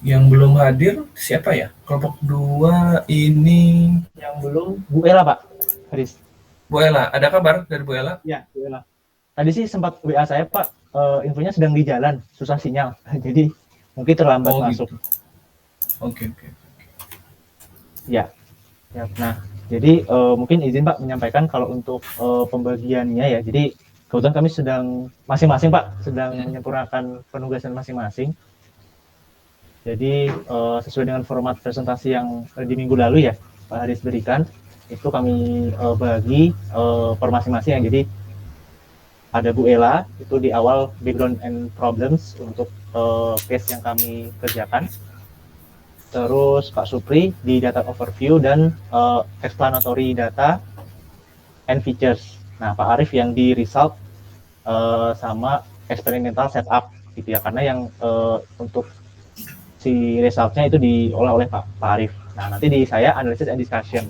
Yang belum hadir siapa ya? Kelompok 2 ini Yang belum Bu Ela Pak Haris. Bu Ela. Ada kabar dari Bu Ela? Ya, Bu Ela. Tadi sih sempat WA saya Pak, infonya sedang di jalan, susah sinyal. Jadi mungkin terlambat Oh masuk. gitu. Oke. Ya, ya. Nah, jadi mungkin izin Pak menyampaikan kalau untuk pembagiannya ya. Jadi kebetulan kami sedang masing-masing Pak sedang menyempurnakan penugasan masing-masing. Jadi sesuai dengan format presentasi yang di minggu lalu ya Pak Haris berikan, itu kami bagi per masing-masing ya. Jadi ada Bu Ela itu di awal background and problems untuk case yang kami kerjakan. Terus Pak Supri di data overview dan explanatory data and features. Nah, Pak Arif yang di result sama experimental setup gitu ya, karena yang untuk si resultnya itu diolah oleh Pak Arif. Nah, nanti di saya analysis and discussion.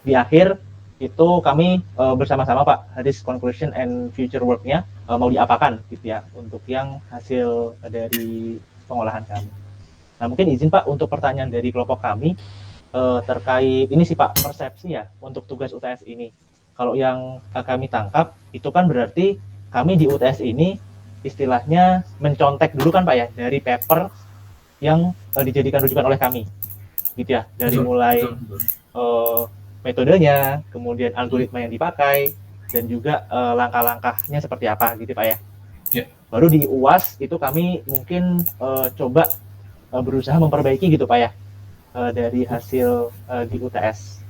Di akhir itu kami bersama-sama Pak Haris conclusion and future work-nya mau diapakan gitu ya untuk yang hasil dari pengolahan kami. Nah, mungkin izin Pak untuk pertanyaan dari kelompok kami terkait ini sih Pak, persepsi ya untuk tugas UTS ini. Kalau yang kami tangkap itu kan berarti kami di UTS ini istilahnya mencontek dulu kan Pak ya dari paper yang dijadikan rujukan oleh kami gitu ya, dari mulai metodenya, kemudian algoritma yang dipakai, dan juga langkah-langkahnya seperti apa gitu Pak ya. Baru di UAS itu kami mungkin coba berusaha memperbaiki gitu Pak ya dari hasil di UTS.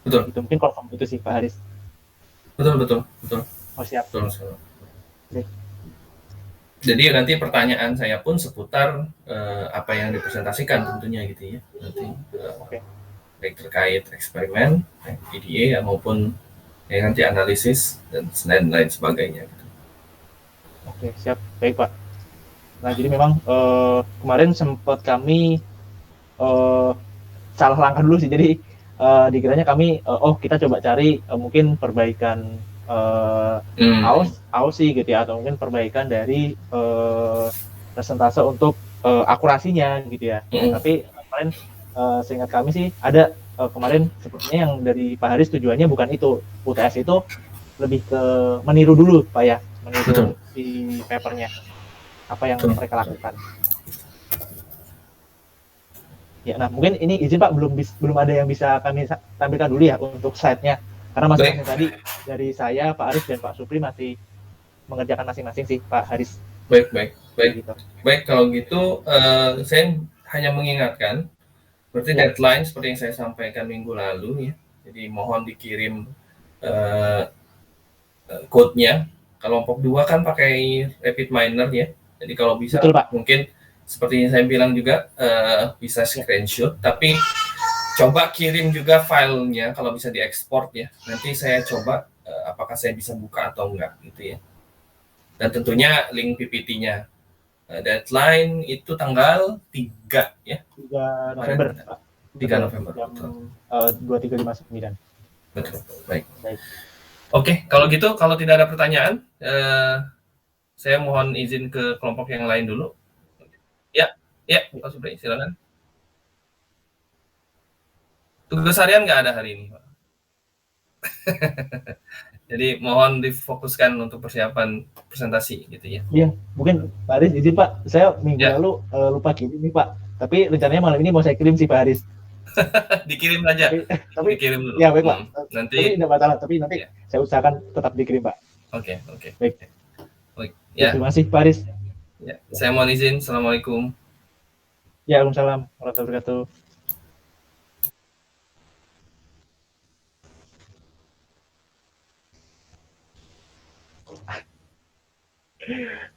Betul. Itu mungkin kalau itu sih Pak Haris. Betul. Oh siap. Betul. Jadi nanti pertanyaan saya pun seputar apa yang dipresentasikan tentunya gitu ya. Nanti baik terkait eksperimen, EDA maupun nanti analisis dan lain sebagainya. Gitu. Oke, siap. Baik Pak. Nah jadi memang kemarin sempat kami salah langkah dulu sih. Jadi dikiranya kami kita coba cari mungkin perbaikan AUS sih gitu ya, atau mungkin perbaikan dari persentase untuk akurasinya gitu ya. Tapi kemarin seingat kami sih ada kemarin sepertinya yang dari Pak Haris tujuannya bukan itu. UTS itu lebih ke meniru dulu Pak ya, meniru di papernya apa yang mereka lakukan. Ya, nah mungkin ini izin Pak belum ada yang bisa kami tampilkan dulu ya untuk slide-nya. Karena masing-masing tadi dari saya, Pak Arif dan Pak Supri masih mengerjakan masing-masing sih Pak Haris. Baik. Gitu. Baik kalau gitu saya hanya mengingatkan berarti deadline seperti yang saya sampaikan minggu lalu ya. Jadi mohon dikirim code-nya. Kelompok 2 kan pakai RapidMiner ya. Jadi kalau bisa betul, Pak. Mungkin seperti yang saya bilang juga bisa screenshot, tapi coba kirim juga filenya kalau bisa diekspor ya. Nanti saya coba apakah saya bisa buka atau enggak gitu ya. Dan tentunya link PPT-nya. Deadline itu tanggal 3 ya. 3 November, Pak. 3 November. Jam 23.59. Betul. Baik. Oke, kalau gitu kalau tidak ada pertanyaan saya mohon izin ke kelompok yang lain dulu. Ya, Pak Supri, silakan. Tugas harian nggak ada hari ini, Pak. Jadi mohon difokuskan untuk persiapan presentasi gitu ya. Iya, mungkin Pak Haris izin Pak, saya minggu lalu lupa kirim nih Pak. Tapi rencananya malam ini mau saya kirim sih Pak Haris. Dikirim aja. Tapi dikirim dulu. Ya baik Pak. Nanti tapi tidak masalah, tapi nanti saya usahakan tetap dikirim Pak. Oke. Baik. Ya. Terima kasih Pak Haris. Ya, saya mohon izin. Assalamualaikum. Ya, waalaikumsalam warahmatullahi wabarakatuh.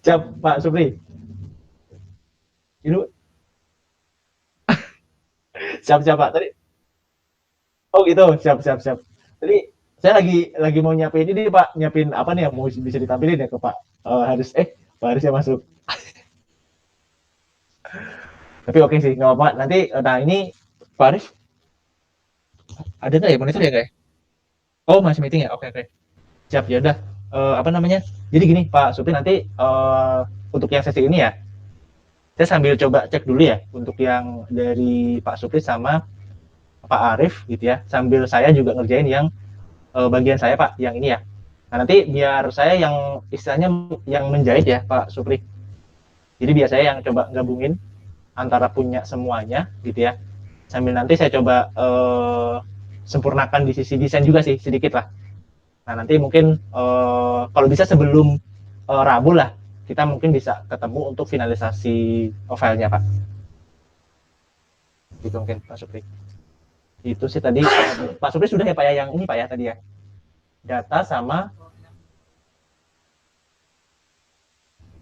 Siap Pak Supri. Ini siap Pak tadi. Oh gitu, siap. Tadi saya lagi mau nyiapin ini Pak, nyiapin apa nih yang mau bisa ditampilin ya ke Pak Haris. Pak Haris ya masuk. Tapi oke sih, nggak apa-apa. Nanti, nah ini Pak Haris ada nggak ya monitor ya guys? Oh masih meeting ya, oke. Siap ya udah. Apa namanya? Jadi gini Pak Supri nanti untuk yang sesi ini ya, Saya sambil coba cek dulu ya untuk yang dari Pak Supri sama Pak Arif gitu ya. Sambil saya juga ngerjain yang bagian saya Pak, yang ini ya. Nah, nanti biar saya yang istilahnya yang menjahit ya Pak Supri. Jadi biar saya yang coba gabungin antara punya semuanya gitu ya. Sambil nanti saya coba sempurnakan di sisi desain juga sih sedikit lah. Nah, nanti mungkin kalau bisa sebelum Rabu lah kita mungkin bisa ketemu untuk finalisasi filenya Pak. Gitu mungkin Pak Supri. Itu sih tadi Pak Supri sudah ya Pak ya yang ini Pak ya tadi ya. Data sama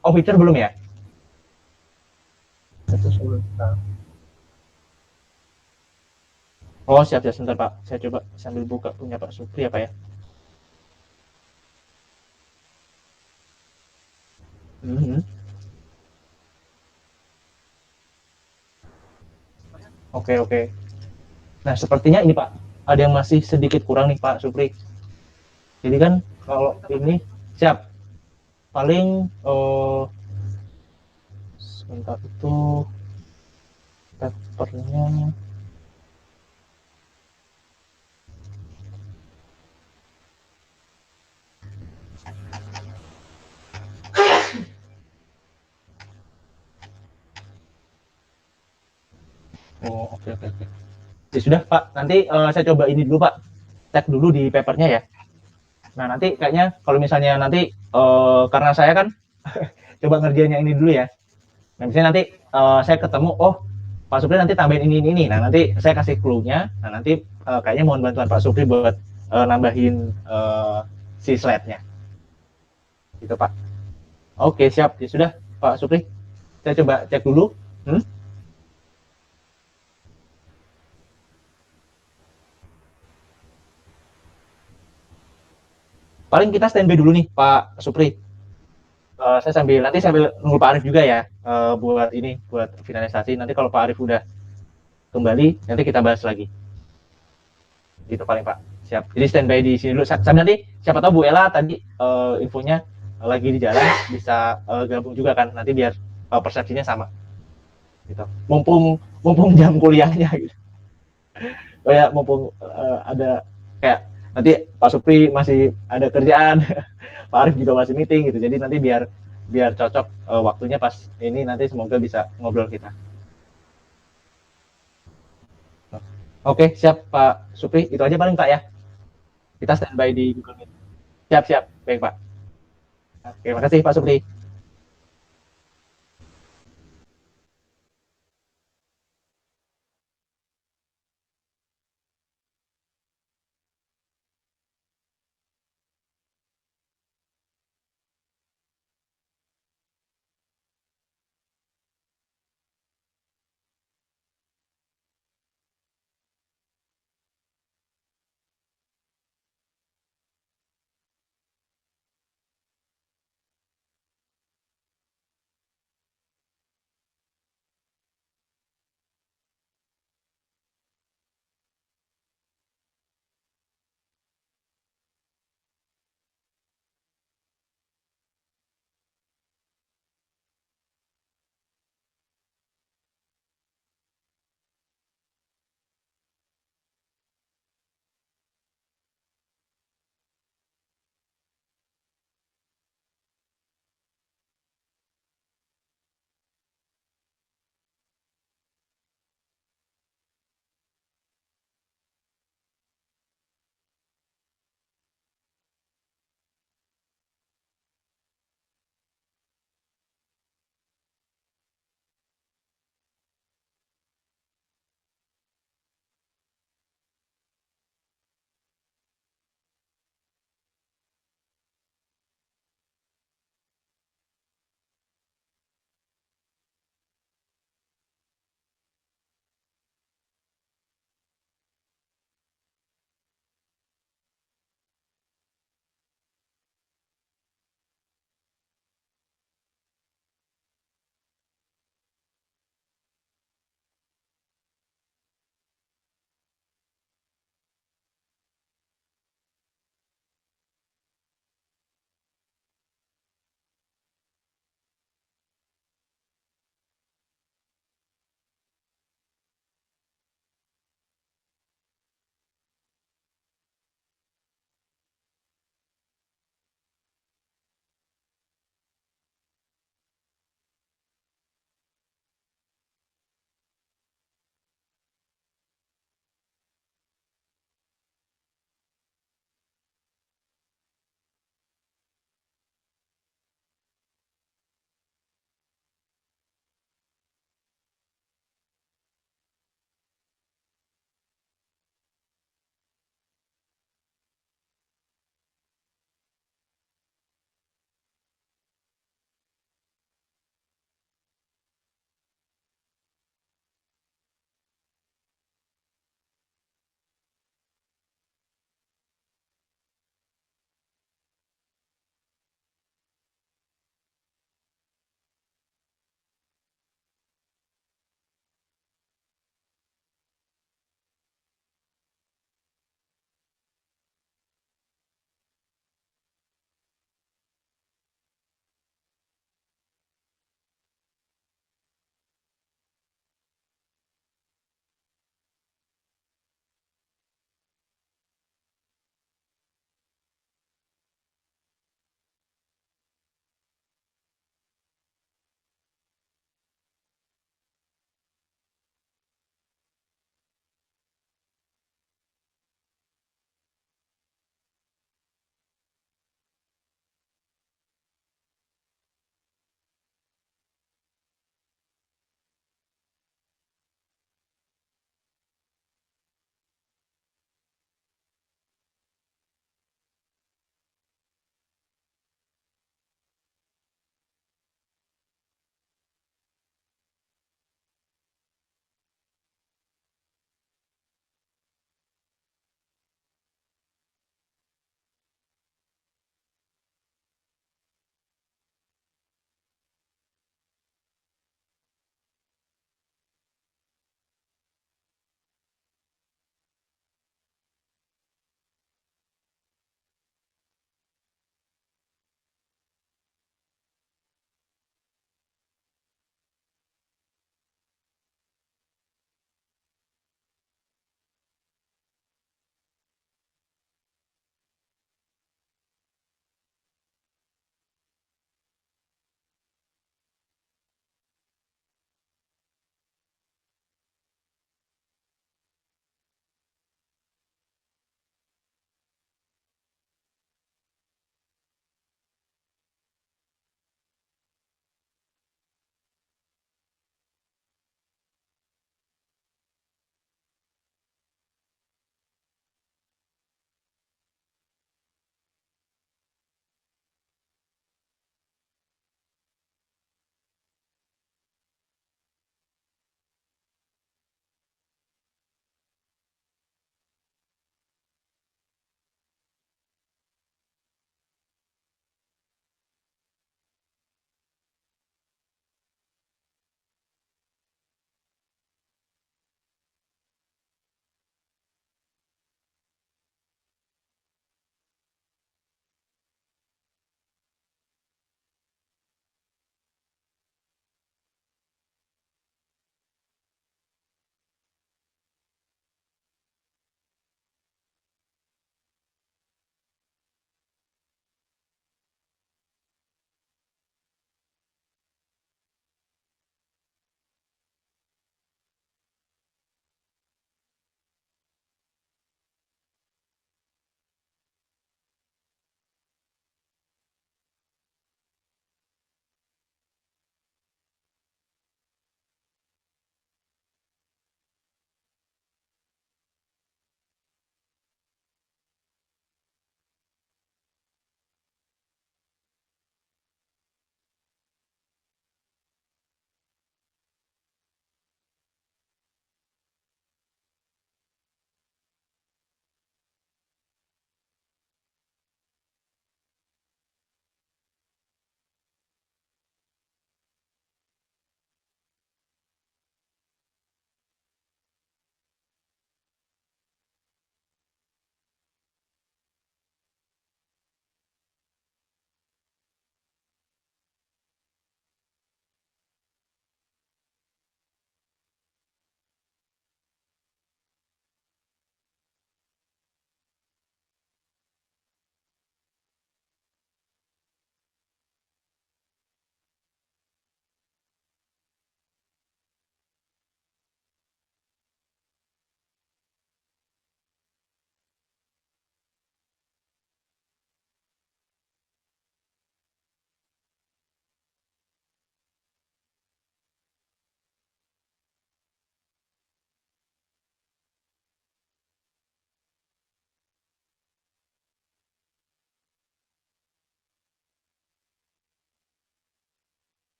feature belum ya? Itu sebelum. Oh, siap siap sebentar Pak. Saya coba sambil buka punya Pak Supri ya Pak ya. Mhm. Oke oke. Nah, sepertinya ini Pak, ada yang masih sedikit kurang nih Pak Supri. Jadi kan kalau ini siap, paling sebentar itu papernya. Oh, oke oke oke. Ya sudah Pak, nanti saya coba ini dulu Pak, cek dulu di papernya ya. Nah, nanti kayaknya kalau misalnya nanti karena saya kan coba ngerjain yang ini dulu ya. Nah, misalnya nanti saya ketemu, oh Pak Supri nanti tambahin ini. Nah, nanti saya kasih clue-nya. Nah, nanti kayaknya mohon bantuan Pak Supri buat nambahin si slide-nya. Gitu Pak. Oke, siap. Ya sudah Pak Supri. Saya coba cek dulu. Hmm? Paling kita standby dulu nih Pak Supri. Saya sambil nunggu Pak Arif juga ya buat ini buat finalisasi. Nanti kalau Pak Arif udah kembali, nanti kita bahas lagi. Gitu paling Pak. Siap. Jadi standby di sini dulu. Sampai nanti siapa tahu Bu Ella tadi infonya lagi di jalan bisa gabung juga kan. Nanti biar persepsinya sama. Gitu. Mumpung mumpung jam kuliahnya gitu. Oh ya, mumpung ada kayak nanti Pak Supri masih ada kerjaan, Pak Arif juga masih meeting gitu. Jadi nanti biar biar cocok waktunya pas ini nanti semoga bisa ngobrol kita. Oke, siap Pak Supri. Itu aja paling Pak ya. Kita standby di Google Meet. Siap, siap. Baik, Pak. Oke, makasih Pak Supri.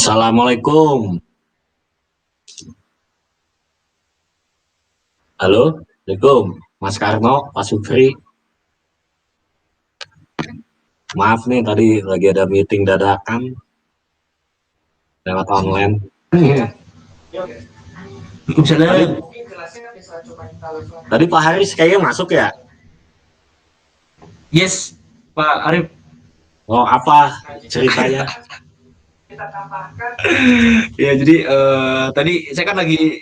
Assalamualaikum. Halo, Assalamualaikum, Mas Karno, Pak Supri. Maaf nih tadi lagi ada meeting dadakan lewat online. Waalaikumsalam. Tadi Pak Haris kayaknya masuk ya? Yes, Pak Arif. Oh, apa ceritanya? Ya, jadi tadi saya kan lagi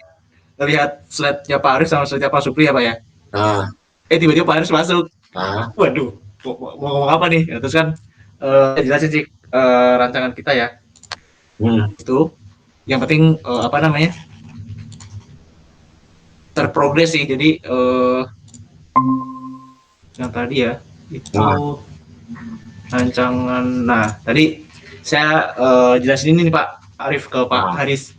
ngelihat slide-nya Pak Arif sama slide-nya Pak Supri ya, Pak ya. Nah, Tiba-tiba Pak Haris masuk. nah, Waduh, mau ngomong apa nih? Ya, terus kan jelasin sih rancangan kita ya. Itu yang penting apa namanya? Terprogres sih. Jadi yang tadi ya itu rancangan. Nah, tadi saya jelasin ini nih Pak Arif ke Pak Haris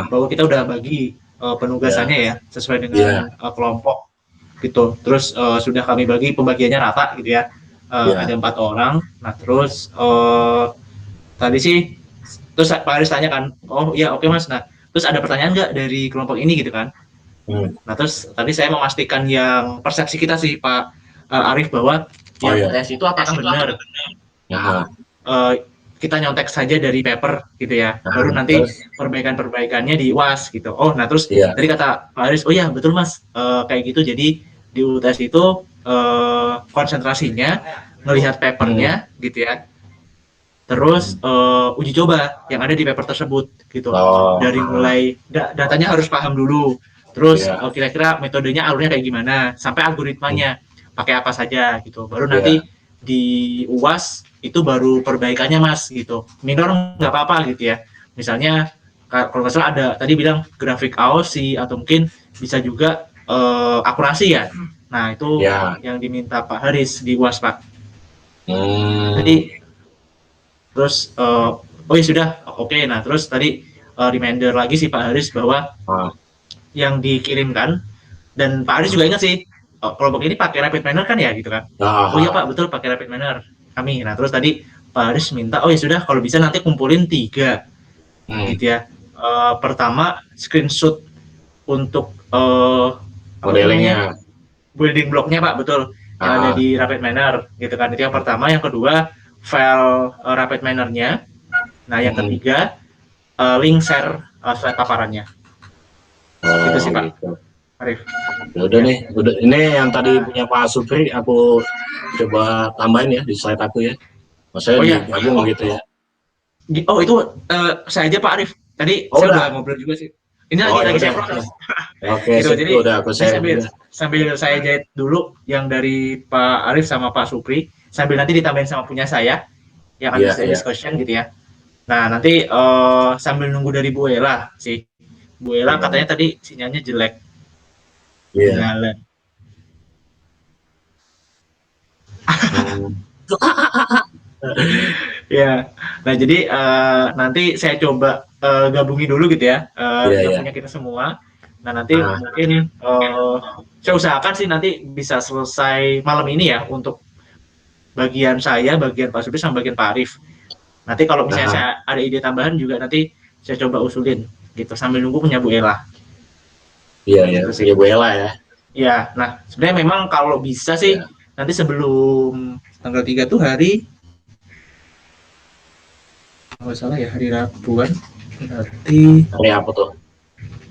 bahwa kita udah bagi penugasannya ya sesuai dengan kelompok gitu. Terus sudah kami bagi pembagiannya rata gitu ya. Ada 4 orang. Nah, terus tadi sih terus Pak Haris tanya kan, oh iya oke Mas. Nah, terus ada pertanyaan nggak dari kelompok ini gitu kan? Nah, terus tadi saya memastikan yang persepsi kita sih Pak Arif bahwa yang UTS itu apakah benar? Kita nyontek saja dari paper gitu ya. Baru nanti perbaikan-perbaikannya di UAS gitu. Oh, nah terus tadi kata Pak Haris, oh iya betul Mas, kayak gitu. Jadi di UTS itu konsentrasinya melihat papernya gitu ya. Terus uji coba yang ada di paper tersebut gitu. Dari mulai datanya harus paham dulu. Terus kira-kira metodenya alurnya kayak gimana, sampai algoritmanya pakai apa saja gitu. Baru nanti di UAS itu baru perbaikannya Mas gitu. Minor nggak apa-apa gitu ya. Misalnya kalau nggak salah ada tadi bilang grafik AOC atau mungkin bisa juga akurasi ya. Nah itu yang diminta Pak Haris di UAS Pak. Jadi terus oh ya sudah oke. Nah terus tadi reminder lagi sih Pak Haris bahwa yang dikirimkan, dan Pak Haris juga ingat sih kelompok ini pakai rapid manner kan ya gitu kan. Oh iya Pak betul pakai rapid manner kami. Nah terus tadi Pak Haris minta oh ya sudah kalau bisa nanti kumpulin 3 gitu ya. Pertama screenshot untuk modelingnya, building blocknya Pak betul yang ada di rapid manner gitu kan. Itu yang pertama. Yang kedua file rapid manner-nya. Nah yang ketiga link share slide paparannya. Itu sih Pak Arif. Udah nih, udah ini yang tadi punya Pak Supri aku coba tambahin ya di slide aku ya. Maksudnya digabung gitu ya. Oh itu saya aja Pak Arif. Tadi saya udah ngobrol juga sih. Ini lagi saya proses. Oke, gitu, jadi udah aku sambil saya jahit dulu yang dari Pak Arif sama Pak Supri, sambil nanti ditambahin sama punya saya yang ada discussion gitu ya. Nah nanti sambil nunggu dari Bu Ella sih. Bu Ella katanya tadi sinyalnya jelek. Jalan. Ya, nah jadi nanti saya coba gabungi dulu gitu ya yang punya kita semua. Nah nanti mungkin saya usahakan sih nanti bisa selesai malam ini ya untuk bagian saya, bagian Pak Supri sama bagian Pak Arif. Nanti kalau misalnya saya ada ide tambahan juga nanti saya coba usulin gitu sambil nunggu punya Bu Ella. Iya, punya Bu Ella ya. Ya, nah sebenarnya memang kalau bisa sih nanti sebelum tanggal 3 tuh hari nggak salah ya hari Rabuan. Berarti hari apa tuh?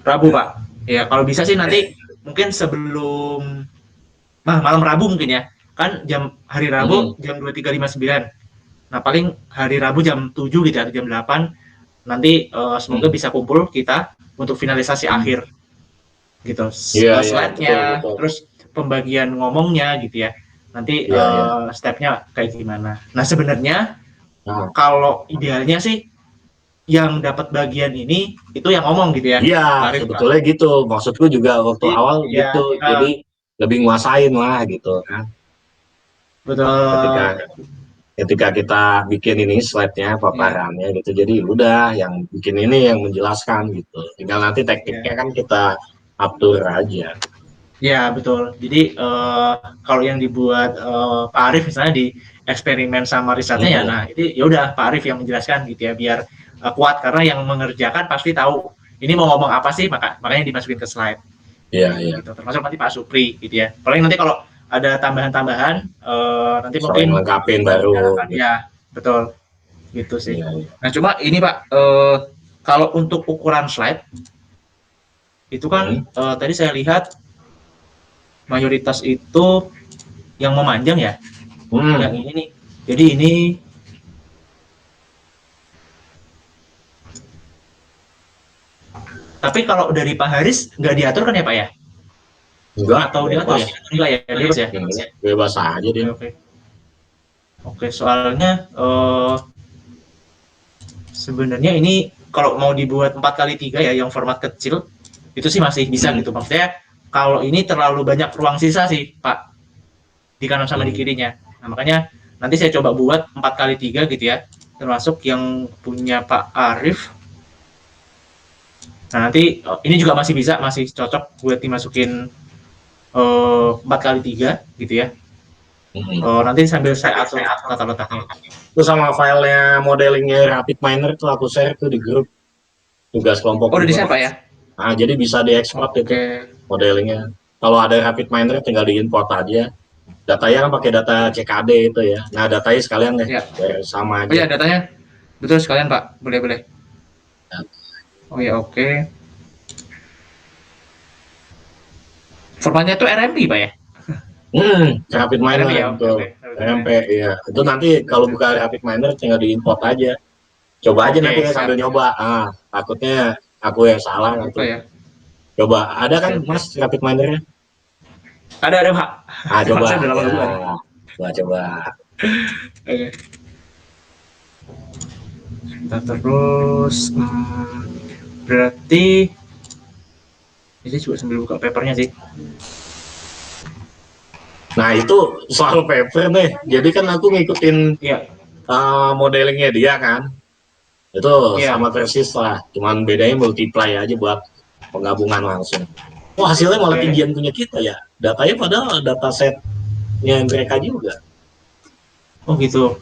Rabu Pak. Ya kalau bisa sih nanti mungkin sebelum malam Rabu mungkin ya. Kan hari Rabu jam 23.59. Nah paling hari Rabu jam 7 gitu atau jam 8 nanti semoga bisa kumpul kita untuk finalisasi akhir gitu. Slide-nya, terus pembagian ngomongnya gitu ya. Nanti step-nya kayak gimana. Nah sebenarnya kalau idealnya sih yang dapat bagian ini itu yang ngomong gitu ya. Iya, sebetulnya gitu. Maksudku juga waktu awal gitu. Jadi lebih nguasain lah gitu kan. Betul. Ketika kita bikin ini slide-nya, paparannya gitu. Jadi udah yang bikin ini yang menjelaskan gitu. Tinggal nanti tekniknya kan kita atur aja. Ya betul. Jadi kalau yang dibuat Pak Arif misalnya di eksperimen sama risetnya ya, nah itu ya udah Pak Arif yang menjelaskan gitu ya biar kuat, karena yang mengerjakan pasti tahu ini mau ngomong apa sih, makanya dimasukin ke slide. Iya, iya. Gitu. Termasuk nanti Pak Supri gitu ya. Paling nanti kalau ada tambahan-tambahan nanti Saling mungkin lengkapin baru. ya, betul. Gitu sih. Iya, iya. Nah, cuma ini Pak, kalau untuk ukuran slide itu kan tadi saya lihat mayoritas itu yang memanjang ya. Yang ini nih. Jadi ini tapi kalau dari Pak Haris nggak diatur kan ya Pak ya? Enggak, Atau diatur ya? Enggak ya, bebas ya? Bebas aja dia. Oke, soalnya sebenarnya ini kalau mau dibuat 4x3 ya, yang format kecil, itu sih masih bisa gitu. Maksudnya kalau ini terlalu banyak ruang sisa sih Pak, di kanan sama di kirinya. Nah, makanya nanti saya coba buat 4x3 gitu ya, termasuk yang punya Pak Arif. Nah, nanti ini juga masih bisa, masih cocok buat dimasukin 4x3 gitu ya. Nanti sambil saya atur tata letaknya. Itu sama filenya modelingnya RapidMiner tuh aku share tuh di grup tugas kelompok. Oh, udah di share Pak ya? Nah, jadi bisa diekspor itu modelingnya. Kalau ada RapidMiner tinggal diimport aja. Datanya kan pakai data CKD itu ya. Nah, datanya sekalian deh, sama aja. Oh ya, datanya betul sekalian Pak, boleh. Oh ya, oke. Formatnya itu RMP Pak ya? RapidMiner untuk RMP ya. Itu nanti kalau buka RapidMiner tinggal diimport aja. Coba aja nanti ya sambil nyoba. Takutnya aku yang salah nanti. Ya. Coba, ada kan Mas RapidMiner-nya? Ada Pak. Coba. Coba. Oke. Kita terus berarti ini juga sambil buka papernya sih. Nah, itu soal paper nih. Jadi kan aku ngikutin modelingnya dia kan. Itu sama persis lah. Cuman bedanya multiply aja buat penggabungan langsung. Hasilnya malah tinggian punya kita ya. Datanya padahal datasetnya mereka juga. Oh gitu.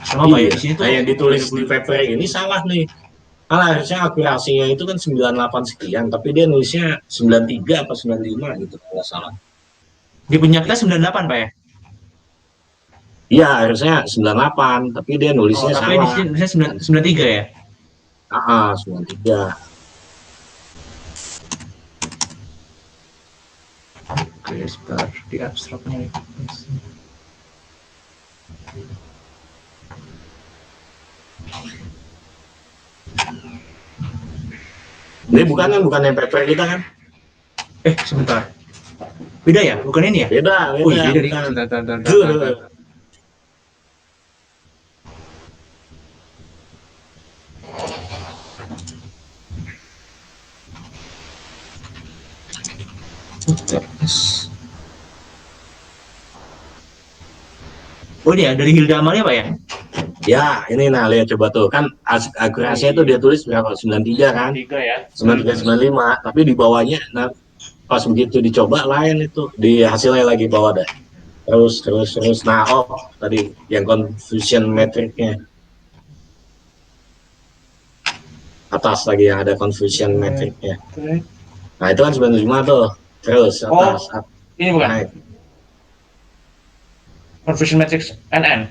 Sama Pak ya, di sini tuh yang ditulis di paper ini salah nih. Karena harusnya akurasinya itu kan 98 sekian, tapi dia nulisnya 93 apa 95 gitu kalau salah. Di punya kita 98 Pak ya? Iya, harusnya 98, tapi dia nulisnya salah. Tapi di sini nulisnya 93 ya? 93. Oke, sebentar di abstraknya. Ini bukan yang paper kita kan? Sebentar. Beda ya? Bukan ini ya? Beda. Oh iya, beda. Bentar. Oh ini ya, dari Hilda Amalia Pak ya? Ya, ini nah lihat coba tuh kan akurasinya tuh dia tulis berapa? 93 kan? 93 ya. 93 95, tapi di bawahnya nah pas begitu dicoba lain itu di hasilnya lagi bawah dah. Terus. Nah, tadi yang confusion metricnya. Atas lagi yang ada confusion metricnya. Nah, itu kan 95 tuh. Terus atas. Ini bukan? Naik. Confusion matrix NN.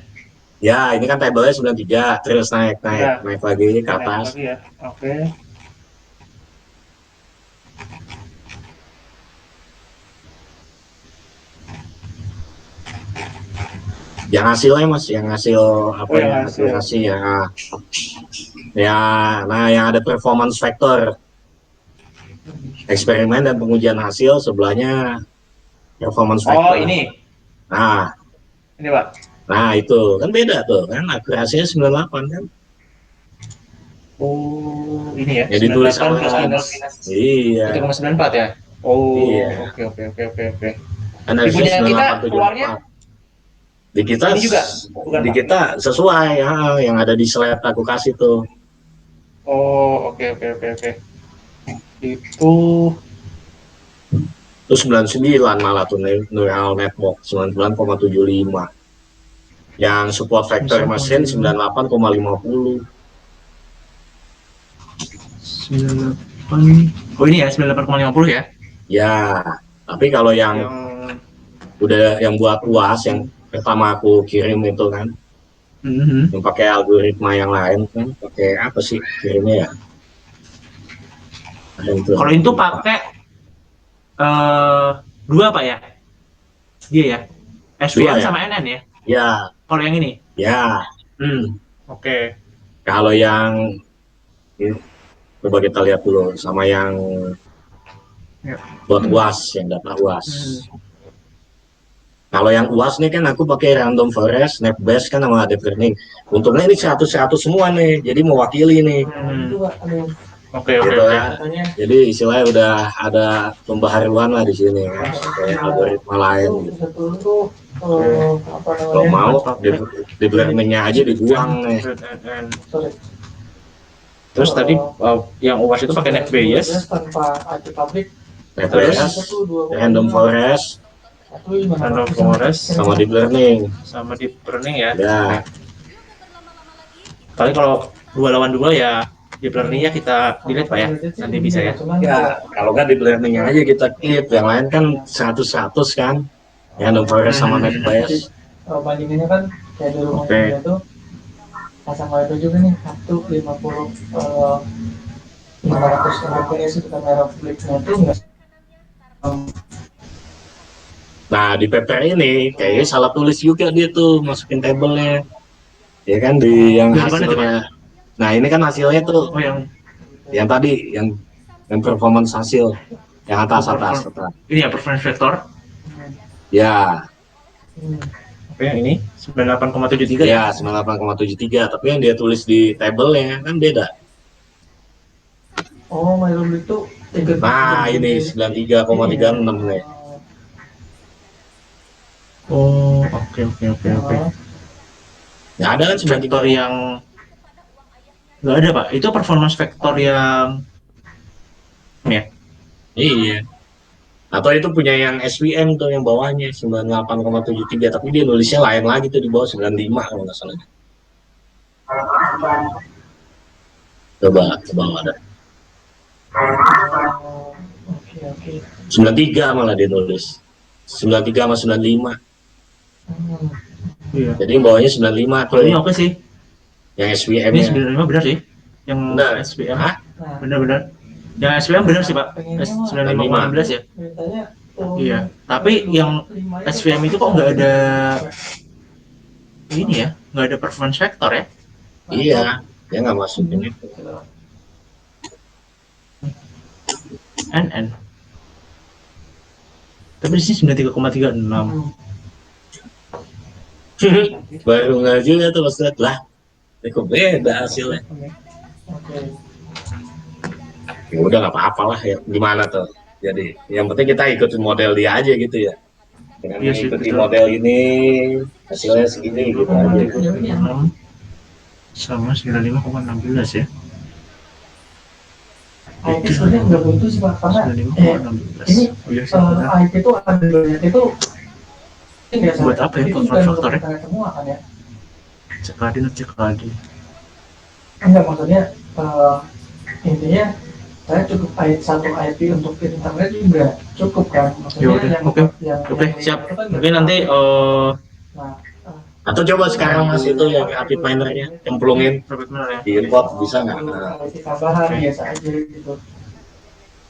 Ya, ini kan tabelnya 93, terus naik lagi ke atas. Ya. Oke. Yang hasilnya Mas, yang hasil apa hasil ya. Ya, nah yang ada performance factor. Eksperimen dan pengujian hasil sebelahnya performance factor. Oh, ini. Nah, ini Pak. Nah, itu kan beda tuh kan akurasinya 98 kan. Oh, ini ya. Ya ditulis sama iya. 1,94 ya. Oh, iya. Oke. Kan harusnya 9874. Di kita ini juga di kita sesuai yang ada di slide aku kasih tuh. Oh, oke. Itu 99 malah tuh neural network 99,75. Yang support factor mesin 98,50. 98. Oh ini ya 98,50 ya. Ya, tapi kalau yang Yang udah yang buat UAS yang pertama aku kirim itu kan, yang pakai algoritma yang lain kan, pakai apa sih kirimnya ya? Ada itu. kalau itu pakai dua Pak ya? Dia ya. SVM Dua ya? sama NN ya. Ya, Kalau yang ini. ya. Oke. Kalau yang ini, coba kita lihat dulu sama yang Ya. buat UAS, yang data UAS. Kalau yang UAS nih kan aku pakai random forest, NetBase kan sama deep learning. Untungnya ini 100-100 semua nih, jadi mewakili nih. Oke. Gitu kan. Jadi istilahnya udah ada pembaharuan lah di sini kan, kayak algoritma lain gitu. Kalau mau deep learningnya aja dibuang nih. Terus tadi yang UAS itu pakai NetBase, NetBase, random forest, sama deep learning. ya. Ya, Tapi kalau 2 lawan 2 ya deep learningnya kita delete Pak ya. Nanti bisa ya. ya kalau nggak deep learningnya aja kita keep, yang lain kan 100-100 kan, random forest sama NetBase. Bandingannya kan kayak di rumah saya tuh pasang itu juga nih 150 500 fps itu kamera flipnya tuh enggak. Nah di paper ini kayaknya salah tulis juga dia tuh masukin tabelnya, ya kan di yang hasilnya. Nah ini kan hasilnya tuh Oh yang tadi yang performance hasil yang atas. ini ya performance vector. Ya, Oke, yang ini 98,73 ya 98,73. Tapi yang dia tulis di tabelnya kan beda. Oh, Milo itu Nah ini 93,36 nih. Oh, oke. Nggak ada kan Vektor yang nggak ada Pak. Itu performance vektor yang ya. Iya. Atau itu punya yang SVM tuh yang bawahnya 98,73, tapi dia nulisnya lain lagi tuh di bawah 95 kalau nggak salah. Coba ke bawah ada. Oke. 93 malah dia nulis. 93 sama 95. Iya. Jadi yang bawahnya 95 tuh. Kalau ini oke sih. Yang SVM Ini nya. 95 benar sih. Yang Benar. SVM. Hah? Benar. Yang SVM benar sih Pak. 95,16 ya. Iya. Tapi yang SVM itu kok nggak ada ini ya, nggak ada performance vector ya? Iya, dia nggak masukin itu. NN. Tapi di sini 93,36. Baru nggak juga tuh pas lihat lah. Kok beda hasilnya. Ya udah nggak apa-apa lah ya. Gimana tuh? Jadi yang penting kita ikutin model dia aja gitu ya. Dengan mengikuti model ini hasilnya segini gitu aja. Sama 95,16 ya. IP sebenarnya nggak butuh sih Pak, karena ini IP itu ada banyak itu buat apa ya performance vector ya? Semua kan ya. Cekadi. Enggak, maksudnya intinya saya cukup satu IP untuk internet juga cukup kan, maksudnya Oke, siap. Mungkin nanti nah, Atau coba sekarang Mas itu yang rapid minernya cemplungin di import bisa nggak? tambahan biasa aja gitu.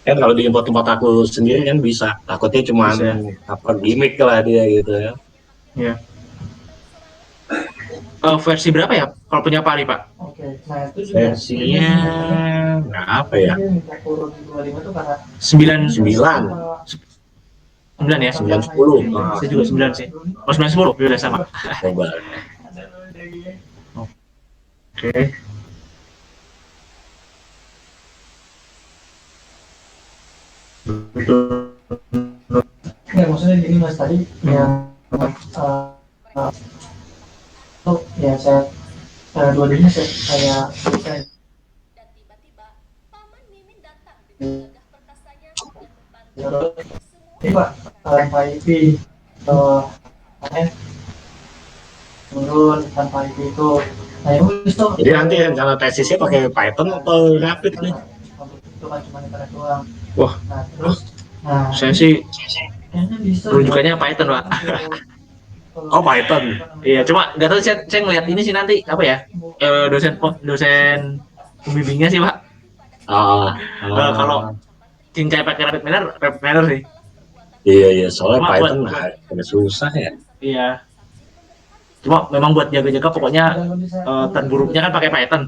Kan kalau di import tempat aku sendiri kan bisa. Takutnya cuma apa gimmick lah dia gitu ya. Iya. Versi berapa ya kalau punya Pari Pak? Oke, nah itu juga versinya berapa ya? 9 ya? 910. Saya juga 9 sih. Oh 910, udah sama. Coba. Oke. Ya maksudnya gini Mas tadi yang ya saya dua-duanya saya dan tiba-tiba paman Mimin datang di tengah perkasanya dan ini Pak tanpa IP turun tanpa IP itu Nah, ya wis toh. Jadi nanti rencana tesisnya pakai Python atau Rapid nih? Untuk itu kan cuma internet doang. Wah, Nah, terus saya sih kayaknya bisa. rujukannya Python, Pak. Oh, Python. Iya, cuma nggak tahu saya ngeliat ini sih nanti apa ya? Dosen pembimbingnya sih, Pak. Kalau cincai pakai Rapid Manner sih. Iya, soalnya Cuma Python buat- agak susah ya. Iya. Cuma memang buat jaga-jaga pokoknya terburuknya kan pakai Python.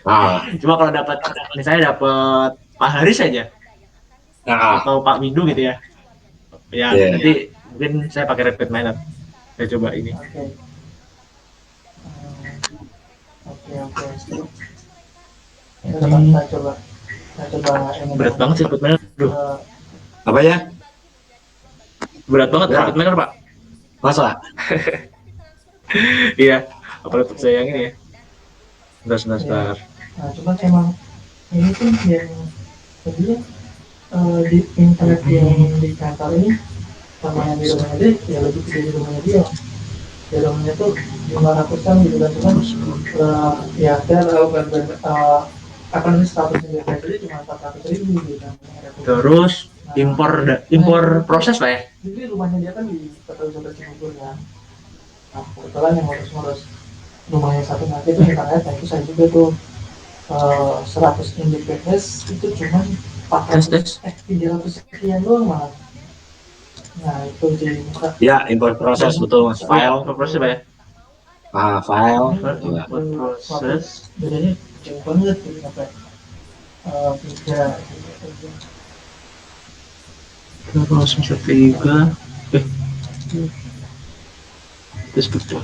Nah, Cuma kalau misalnya dapat Pak Haris aja nah, atau Pak Windu gitu ya. Ya, Iya. nanti mungkin saya pakai Rapid Manner. Saya coba ini. Oke. Oke. Kita coba. Kita coba ini. Berat banget sih Rapid Manner. Duh, Eh, apa ya? berat banget Ya. Rapid Manner, Pak. Masa? Iya, apalagi untuk saya yang ini ya. Sebentar. Nah, cuman emang ini tuh yang tadi ya, di internet yang di kantor ini sama yang di rumahnya dia ya lebih gede di rumahnya dia. Di rumahnya tuh 500-an gitu kan, cuman ya saya tahu kan apa namanya statusnya dia tadi cuma 400.000 gitu kan. Terus impor proses, Pak ya. Jadi rumahnya dia kan di kota Cibubur kan. Nah, kebetulan yang ngurus rumahnya satu lagi itu internet, nah itu saya juga tuh 100 Mbps itu cuma 300 sekian doang malah. Nah itu jadi Ya, import proses betul Mas. File. Impor proses, Pak ya. File. Ya. Impor proses. bedanya jauh banget gitu sampai beda gitu. Kalau semester 3 terus betul.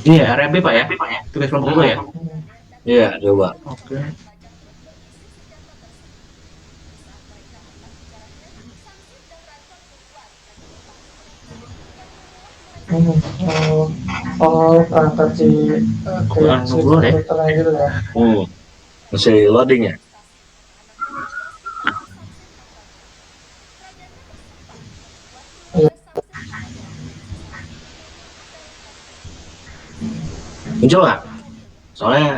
Iya, RMB Pak ya. Tugas kelompok dua ya. Iya, coba. Oke. Perangkat si Kurang ngobrol ya. gitu ya. Masih loading ya? Muncul nggak? Soalnya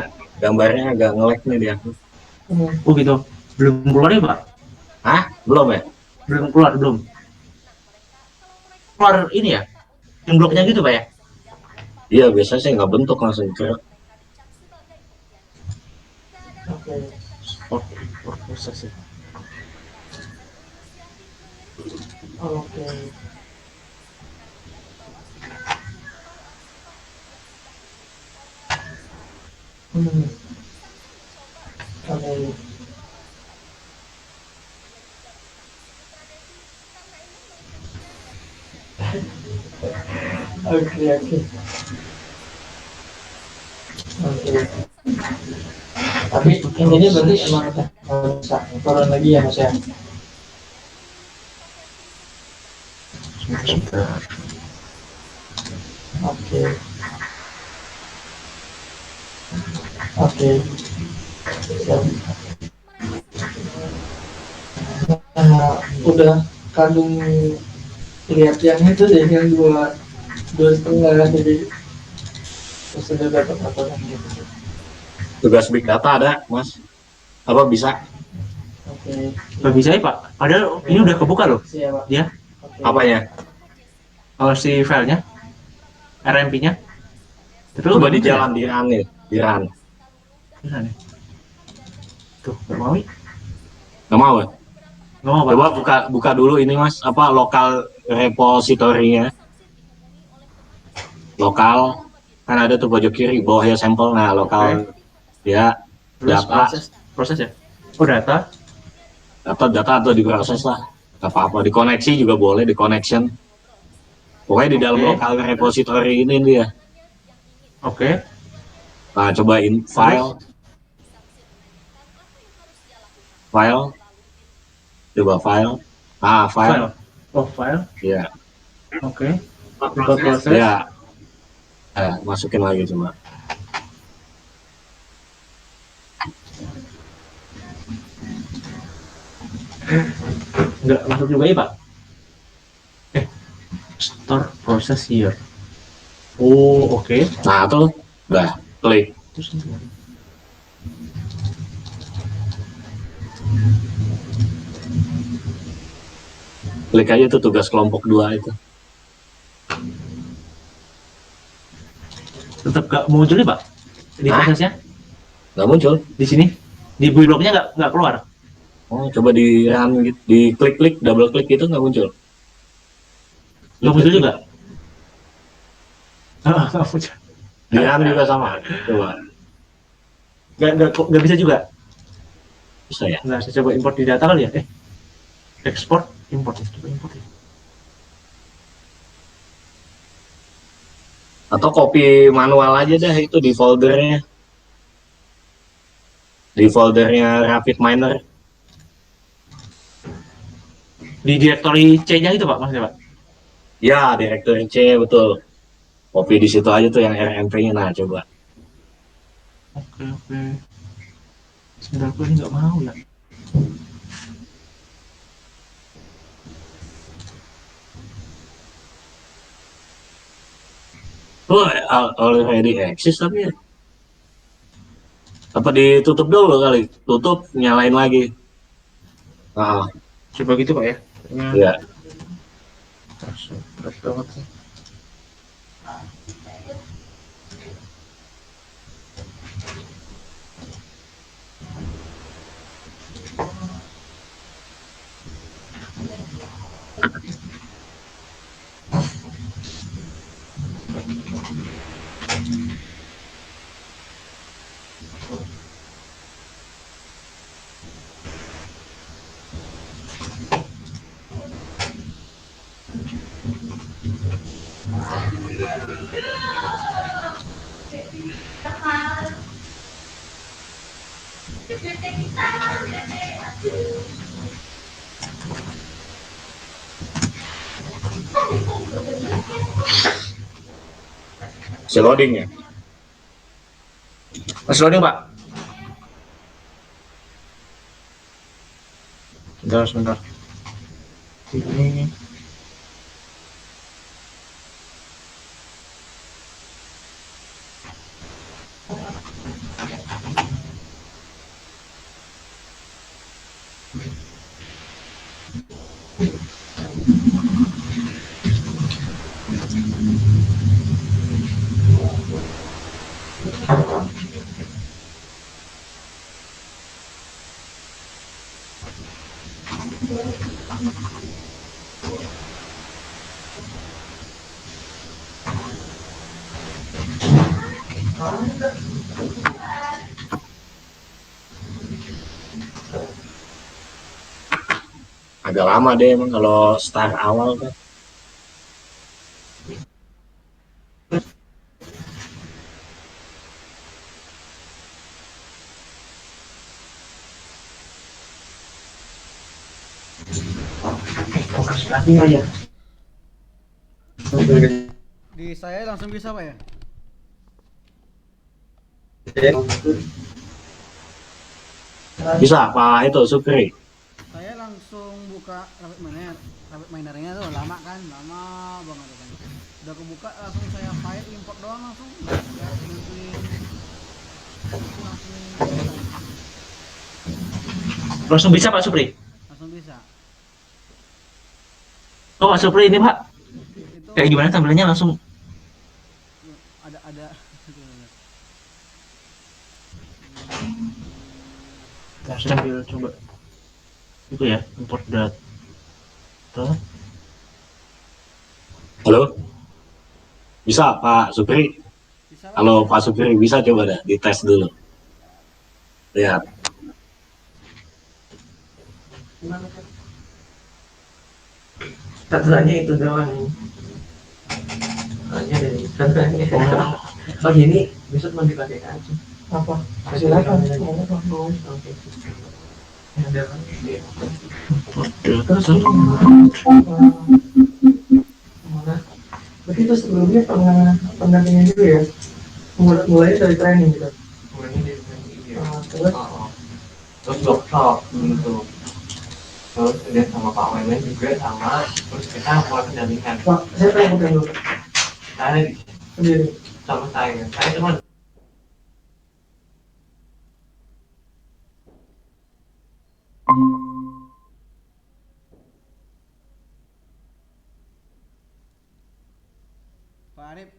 gambarnya agak nge-lag nih di aku. Oh gitu. Belum keluar ya, Pak? Hah? Belum ya? Belum keluar. Keluar ini ya? Yang bloknya gitu, Pak ya? Iya, biasanya sih nggak bentuk langsung ke. Oke. Proses ya. Oke. Oke. Oke. Tapi intinya berarti emang udah nggak bisa turun lagi ya Mas ya. Oke. Siap. Udah kandung lihat yang itu deh yang dua setengah jadi terus udah dapat apa gitu. Tugas big data ada, Mas? Apa bisa? Oke. Nggak bisa ya, Pak? Padahal ini udah kebuka loh. Siap, Pak. Dia Oke. Apanya? kalau si filenya, RMP-nya. Coba di jalan di run nih, di run. Tuh, nggak mau ya? Nggak mau ya? Nggak mau, Pak. Coba buka dulu ini Mas, apa lokal repositorinya. Lokal kan ada tuh pojok kiri bawahnya sampel. Nah, lokal ya Terus data proses ya. Oh, data. atau diproses lah. Gak apa-apa, dikoneksi juga boleh, di connection. Pokoknya di dalam Oke. lokal repository ini dia. Oke. Nah, cobain file. Coba file. File. Oh, file. Ya. Oke. Import proses. Ya. Masukin lagi coba. Nggak masuk juga ya, Pak? Store process here. Oh, oke. Nah tuh udah klik. Terus Klik aja tuh tugas kelompok 2 itu. tetap gak muncul nih, Pak? Di Hah? prosesnya? Nggak muncul. Di sini? Di blognya nggak keluar? Oh, coba di run gitu, di klik-klik, double klik itu nggak muncul. Nggak muncul juga? Nggak muncul. Di run juga sama. Coba. Nggak bisa juga? Bisa ya? Nah, saya coba import di data kali ya? Export, import. Coba import ya. Atau copy manual aja dah itu di foldernya. Di foldernya Rapid Miner. Di directory C-nya itu, Pak, maksudnya, Pak? Ya, directory C betul. Copy di situ aja tuh yang RMP-nya. Nah, coba. Oke. Sebentar, gue ini nggak mau ya. Oh, already exist tapi ya. Apa ditutup dulu kali? Tutup, nyalain lagi. Ah, Coba gitu, Pak, ya? iya. Berat banget sih. Si loading ya. Masih loading, Pak? Sebentar. Ini. Agak lama deh emang kalau start awal kan. Fokus lagi aja. Di saya langsung bisa Pak ya? Bisa Pak itu Supri. Saya langsung buka Rapid Minernya tuh lama banget kan. Udah kebuka langsung saya file import doang langsung. Ya, Langsung bisa, Pak Supri? langsung bisa. Oh, Pak Supri ini, Pak. Itu Kayak gimana tampilannya langsung? ada Nah, sambil coba itu ya, import data. Halo? Bisa Pak Supri? bisa Pak. Halo Pak Supri, bisa coba dah dites dulu. Lihat. Satuannya itu doang. Hanya dari satuannya. Oh gini, besok mau dipakai aja. Apa? Silakan. Oke. Ada kan? Terus mana? Berarti itu sebelumnya pernah pengen juga ya? Mulai dari training gitu. Mulainya dari video. Terus Terus workshop gitu. terus lihat sama Pak Wemen juga sama, terus kita mulai pendampingan. Pak, saya pengen bukan dulu. Saya Sendiri. sama saya cuma Pak Arif.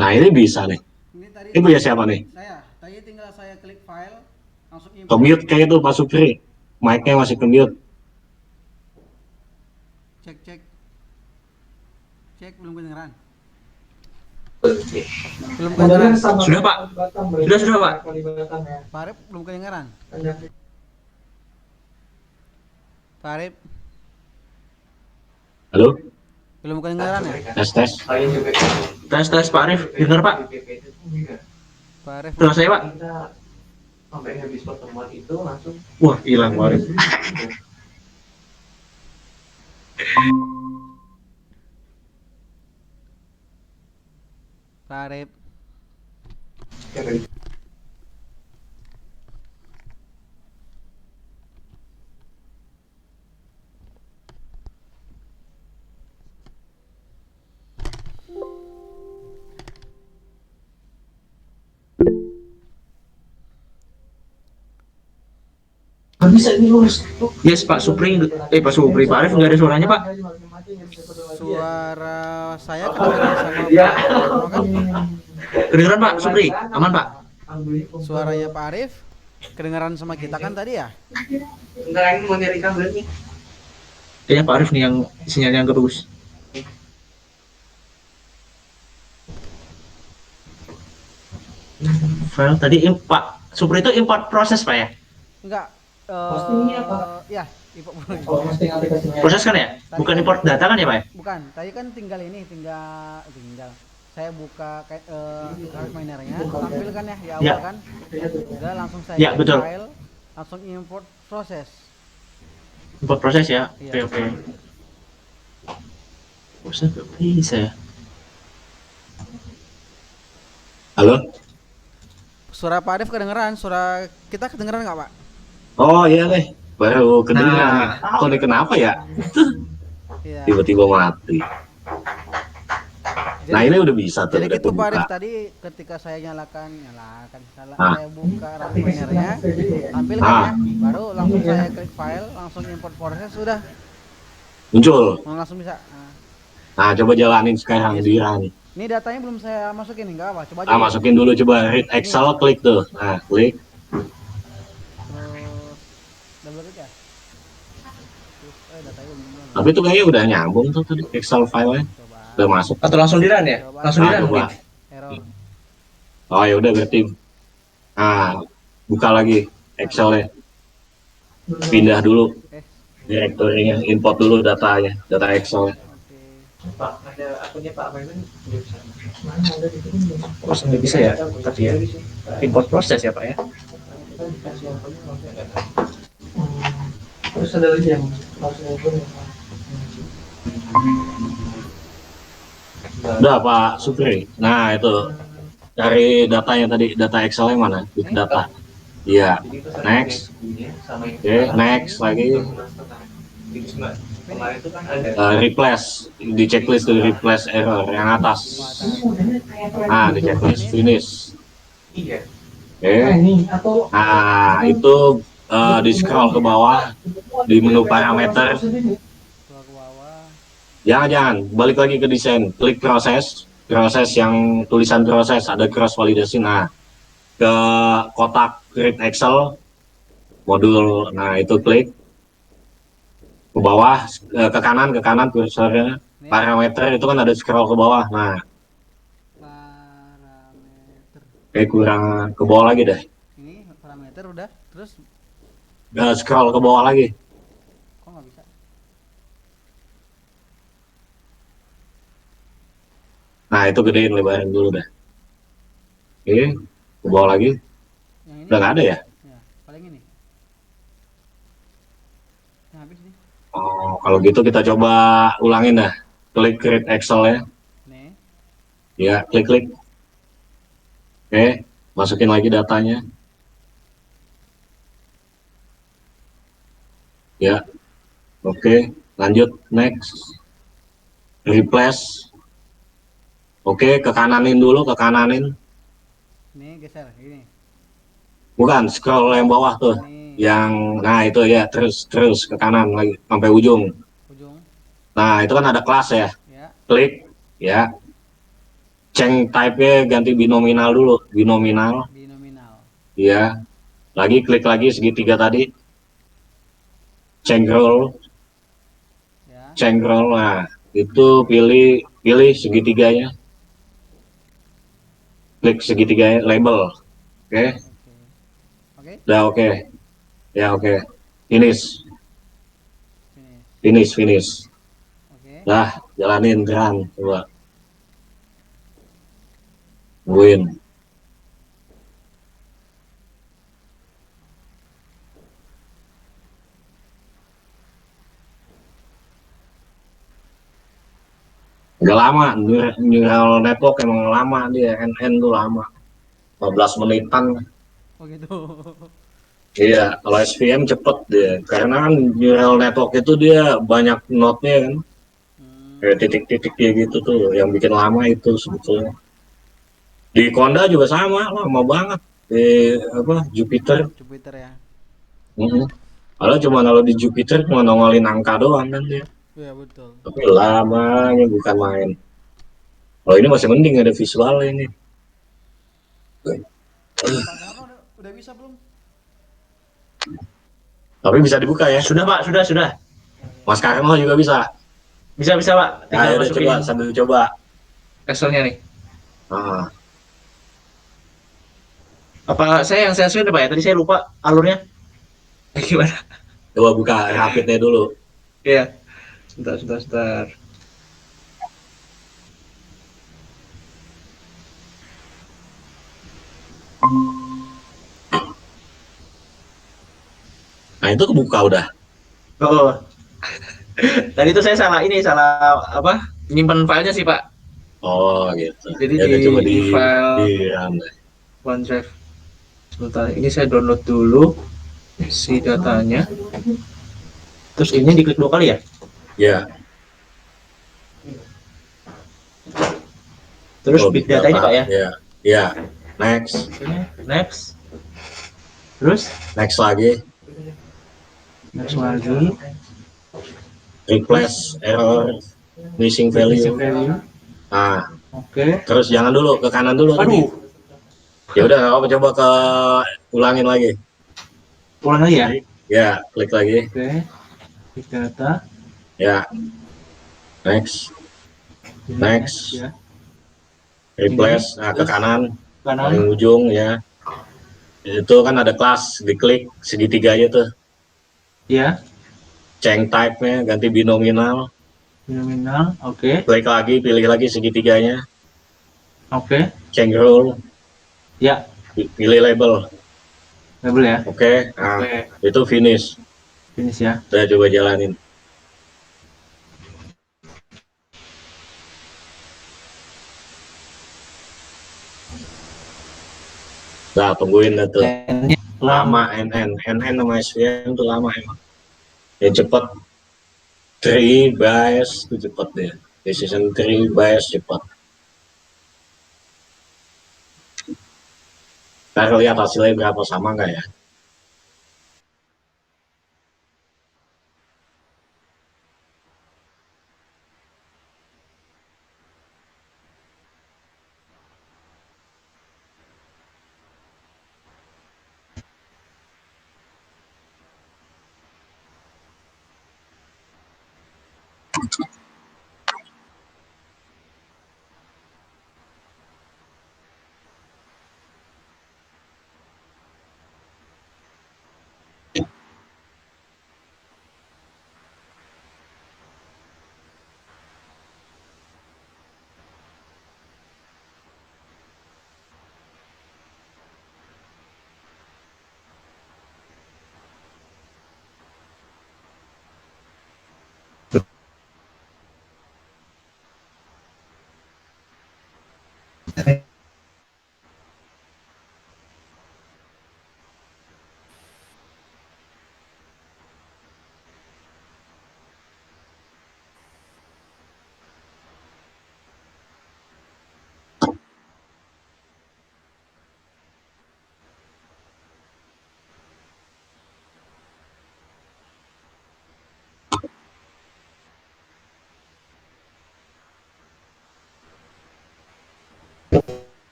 Nah ini bisa nih. Ini tadi Ini punya siapa nih? tadi tinggal saya klik file, langsung import. Commute kayak itu Pak Supri. Mic-nya masih commute. Cek cek. Cek belum kedengeran. Belum Modelnya kedengeran. sama Sudah, Pak. Batam, Sudah, Pak. Kalibatan ya. Pak Arif belum kedengeran. Banyak. Pak Arif Halo? belum kedengeran ya. Tes. saya juga Tes Pak Arif, dengar Pak? Pak Arif. Sudah saya Pak? kita sampai habis pertemuan itu langsung Wah hilang Pak Arif. Pak Arif. Nggak bisa ini lurus. Yes Pak Supri, Pak Supri, Pak Arif nggak ada suaranya Pak. Suara saya kedengeran sama Ya. Pak Arif, kan? Kedengeran Pak Supri, aman Pak? Suaranya Pak Arif kedengeran sama kita kan tadi ya? bentar lagi mau nyari kabel nih. Kayaknya Pak Arif nih yang sinyalnya yang bagus. File tadi Pak Supri itu import proses Pak ya? Enggak. Postingnya apa? Ya, import. Oh, posting aplikasinya. Proses kan ya? Bukan import data kan ya Pak ya? Bukan, tadi kan tinggal saya buka kayak graphic minernya, tampilkan ya di awal Ya. kan. Udah langsung saya Ya, klik betul. file, langsung import proses. Import proses ya? Iya. Oke. Proses nggak bisa ya? Halo? Suara Pak Arif kedengeran, suara kita kedengeran nggak Pak? Oh iya nih. Baru kedengeran. Oh ini kenapa ya? Iya. Tiba-tiba mati. Nah ini udah bisa tuh. Jadi Udah gitu Pak Arif kebuka. tadi ketika saya nyalakan Ah. saya buka graphic minernya, tampilkan Ah. ya, baru langsung saya klik file, langsung import proses sudah Muncul. langsung bisa. Nah coba jalanin sekarang di run. Ini datanya belum saya masukin nih, nggak apa, coba aja. Ah masukin dulu coba read Excel, klik tuh. Nah klik. Terus double klik ya. Terus datanya belum. Tapi itu kayaknya udah nyambung tuh tadi Excel file-nya. Coba. Udah masuk. Atau langsung di run ya? Coba. Langsung di Ah run coba. mungkin? Error. Oh ya udah berarti. Nah buka lagi Excel-nya. Pindah dulu direktorinya, import dulu datanya, data Excel-nya. Oke. Pak, ada akunnya Pak Wemen di sana. Mana ada di sini? Proses nggak bisa ya? Tadi ya? Import proses ya Pak ya? Dikasih akunnya kalau nggak ada. Terus ada lagi yang harus diupload ya, Pak? Udah Pak Supri. Nah itu cari datanya tadi, data Excel-nya mana? Big data. Iya. Jadi itu Next. sama yang Oke, next lagi. Jadi kemarin itu kan ada Replace di checklist tuh replace error yang atas. Ini modelnya kayak trend Nah di gitu. checklist finish. iya. Oke. Nah, ini atau Nah itu di scroll ke bawah di menu parameter. Keluar ke bawah. Jangan balik lagi ke desain. Klik proses yang tulisan proses ada cross validasi. Nah ke kotak create Excel modul. Nah itu klik ke bawah ke kanan kursornya. Nih, Parameter itu kan ada scroll ke bawah. Nah parameter. kayak kurang ke bawah lagi deh. Ini parameter udah, terus Scroll ke bawah lagi. kok nggak bisa? Nah itu gedein lebarin dulu dah. Oke, ke bawah lagi. Yang ini? Udah nggak ada ya? Ya, paling ini. Yang habis nih. Oh, kalau gitu kita coba ulangin dah. Klik create Excel ya. Nih. Ya, klik-klik. Oke, masukin lagi datanya. Ya, oke, lanjut, next. Replace. Oke, ke kananin dulu, ke kananin. Ini geser ini. Bukan, scroll yang bawah tuh. Ini Nah itu ya, terus ke kanan lagi, sampai ujung. ujung. Nah, itu kan ada kelas ya. Ya. Klik, ya. Change type-nya ganti binominal dulu, binominal. Binominal. Ya. Lagi klik lagi segitiga tadi. Change roll, Ya. change roll. Nah, itu pilih segitiganya. Klik segitiganya, label. Oke. Oke. Oke. Udah oke. Ya oke. Finish, Sini. finish. Oke. Dah, jalanin run coba. Tungguin. Agak lama, neural network emang lama dia, NN tuh lama. 15 menitan. Oh gitu. Iya, kalau SVM cepet dia. Karena kan neural network itu dia banyak node-nya kan. Kayak titik-titik kayak gitu tuh. Yang bikin lama itu sebetulnya. Di Conda juga sama, lama banget. Di apa Jupiter. Jupiter ya. Padahal cuma kalau di Jupiter cuma nongolin angka doang kan dia. Iya betul. Tapi lamanya bukan main. Kalau ini masih mending ada visual ini. Pak Karno udah bisa belum? Tapi bisa dibuka ya. Sudah Pak, sudah. Mas Karno juga bisa. Bisa Pak. Ya, Tinggal udah masukin coba sambil coba. Excelnya nih. Ah, Apa saya yang sensorin Pak ya? Tadi saya lupa alurnya. Gimana? coba buka rapidnya dulu. Iya. Sebentar. Nah itu kebuka udah. Oh. Tadi itu saya salah apa? Nyimpen filenya sih Pak. Oh gitu. Jadi Ya udah coba di file di run. OneDrive. Sebentar, ini saya download dulu si datanya. Terus ini diklik 2 kali ya? Ya. Terus Oh, big data ini Pak ya? Ya. Ya. Next. Next. Terus Next lagi. next lagi. Replace error missing value. Nah, Oke. terus jangan dulu ke kanan dulu. Aduh, Ya udah, kamu coba ke ulangin lagi. ulang lagi ya? Ya, klik lagi. Oke. Big data. Ya. Next. Next. Ya. Replace. Nah, ke kanan. Kanan. Paling ujung ya. Itu kan ada kelas, diklik segitiga aja tuh. Ya. Change type-nya ganti binominal. Nominal. Oke. Klik lagi, pilih lagi segitiganya. Oke. Change rule. Ya. Pilih label. Label ya. Oke. Nah, Oke. itu finish. Finish ya. Udah coba jalanin. Nah, tungguin dah tuh. Lama NN sama SVM tuh lama emang. Yang cepet 3 bias itu cepet deh. Decision 3 bias cepet. Kita lihat hasilnya berapa, sama nggak ya?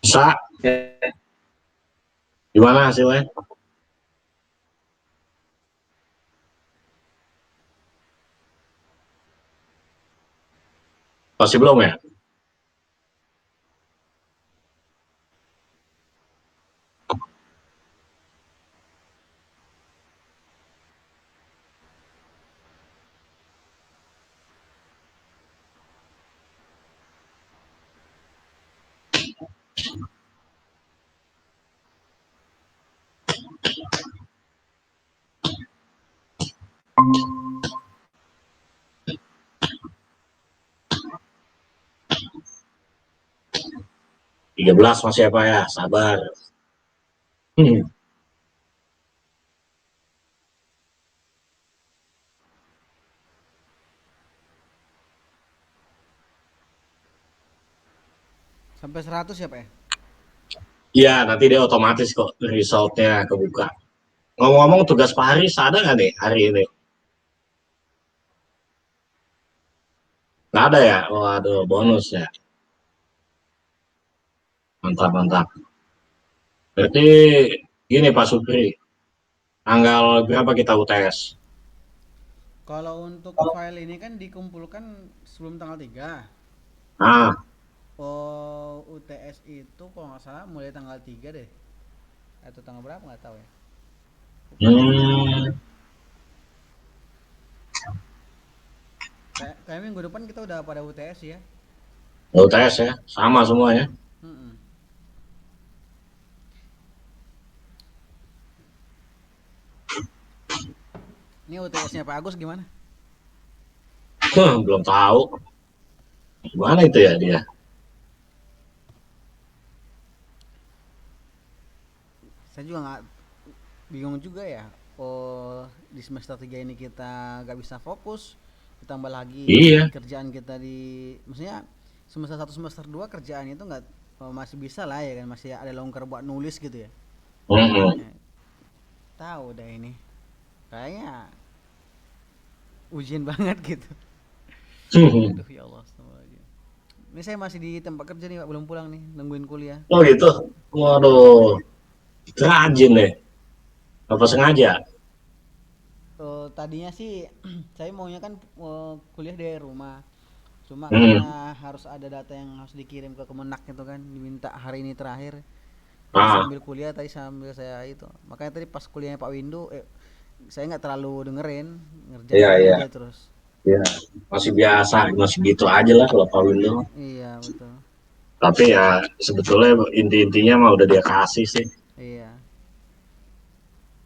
Bisa. Gimana hasilnya? Masih belum ya? Tiga belas masih apa ya? Sabar. Hmm. Sampai 100 ya, Pak ya? Iya, nanti dia otomatis kok resultnya kebuka. Ngomong-ngomong tugas Pak Haris ada nggak nih hari ini? Nggak ada ya? Waduh, bonus ya. Mantap, mantap. Berarti gini Pak Supri, tanggal berapa kita UTS? Kalau untuk file ini kan dikumpulkan sebelum tanggal 3. Nah, Oh, UTS itu kalau nggak salah mulai tanggal 3 deh. Atau tanggal berapa nggak tahu ya. hmm, Kayak minggu depan kita udah pada UTS ya. UTS ya, sama semuanya. Mm-mm. Ini UTS-nya Pak Agus gimana? Belum tahu. Gimana itu ya dia? Saya juga nggak bingung juga ya. Oh, di semester 3 ini kita nggak bisa fokus. Ditambah lagi Iya. kerjaan kita maksudnya semester 1 semester 2 kerjaan itu nggak masih bisa lah ya kan, masih ada longgar buat nulis gitu ya. Hmm. Ya, tahu dah ini. Kayaknya ujian banget gitu. Aduh ya Allah, astagfirullahaladzim. Ini saya masih di tempat kerja nih Pak, belum pulang nih, nungguin kuliah. Oh gitu. Waduh, rajin deh. Apa sengaja? Tadinya sih saya maunya kan kuliah dari rumah. Cuma Hmm. karena harus ada data yang harus dikirim ke Kemenak itu kan, diminta hari ini terakhir. Jadi Ah, sambil kuliah tadi sambil saya itu. Makanya tadi pas kuliahnya Pak Windu, saya nggak terlalu dengerin, ngerjain iya iya. aja terus. Iya. Masih biasa, masih gitu aja lah kalau Pak Windu. Iya betul. Tapi ya sebetulnya inti-intinya mah udah dia kasih sih. Iya.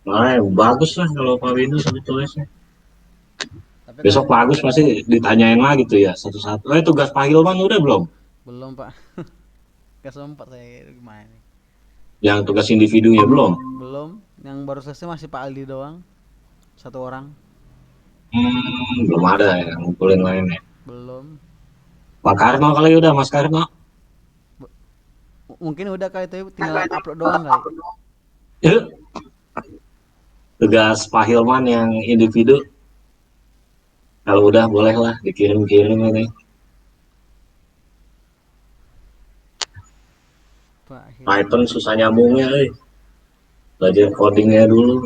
Nah, bagus lah kalau Pak Windu sebetulnya sih. Tapi Besok kan Pak Agus pasti ditanyain lagi tuh ya satu-satu. Tugas Pak Hilman udah belum? belum Pak. Gak sempat saya gimana nih. Yang tugas individunya belum? Belum. Yang baru selesai masih Pak Aldi doang. Satu orang. Belum ada yang ngumpulin lainnya. Belum. Pak Karno kali udah, Mas Karno. Mungkin udah kali itu tinggal upload doang kali. Yuk. Tugas Pak Hilman yang individu. Kalau udah boleh lah dikirim-kirim ini. Pak Python Hilman. susah nyambungnya, belajar codingnya dulu.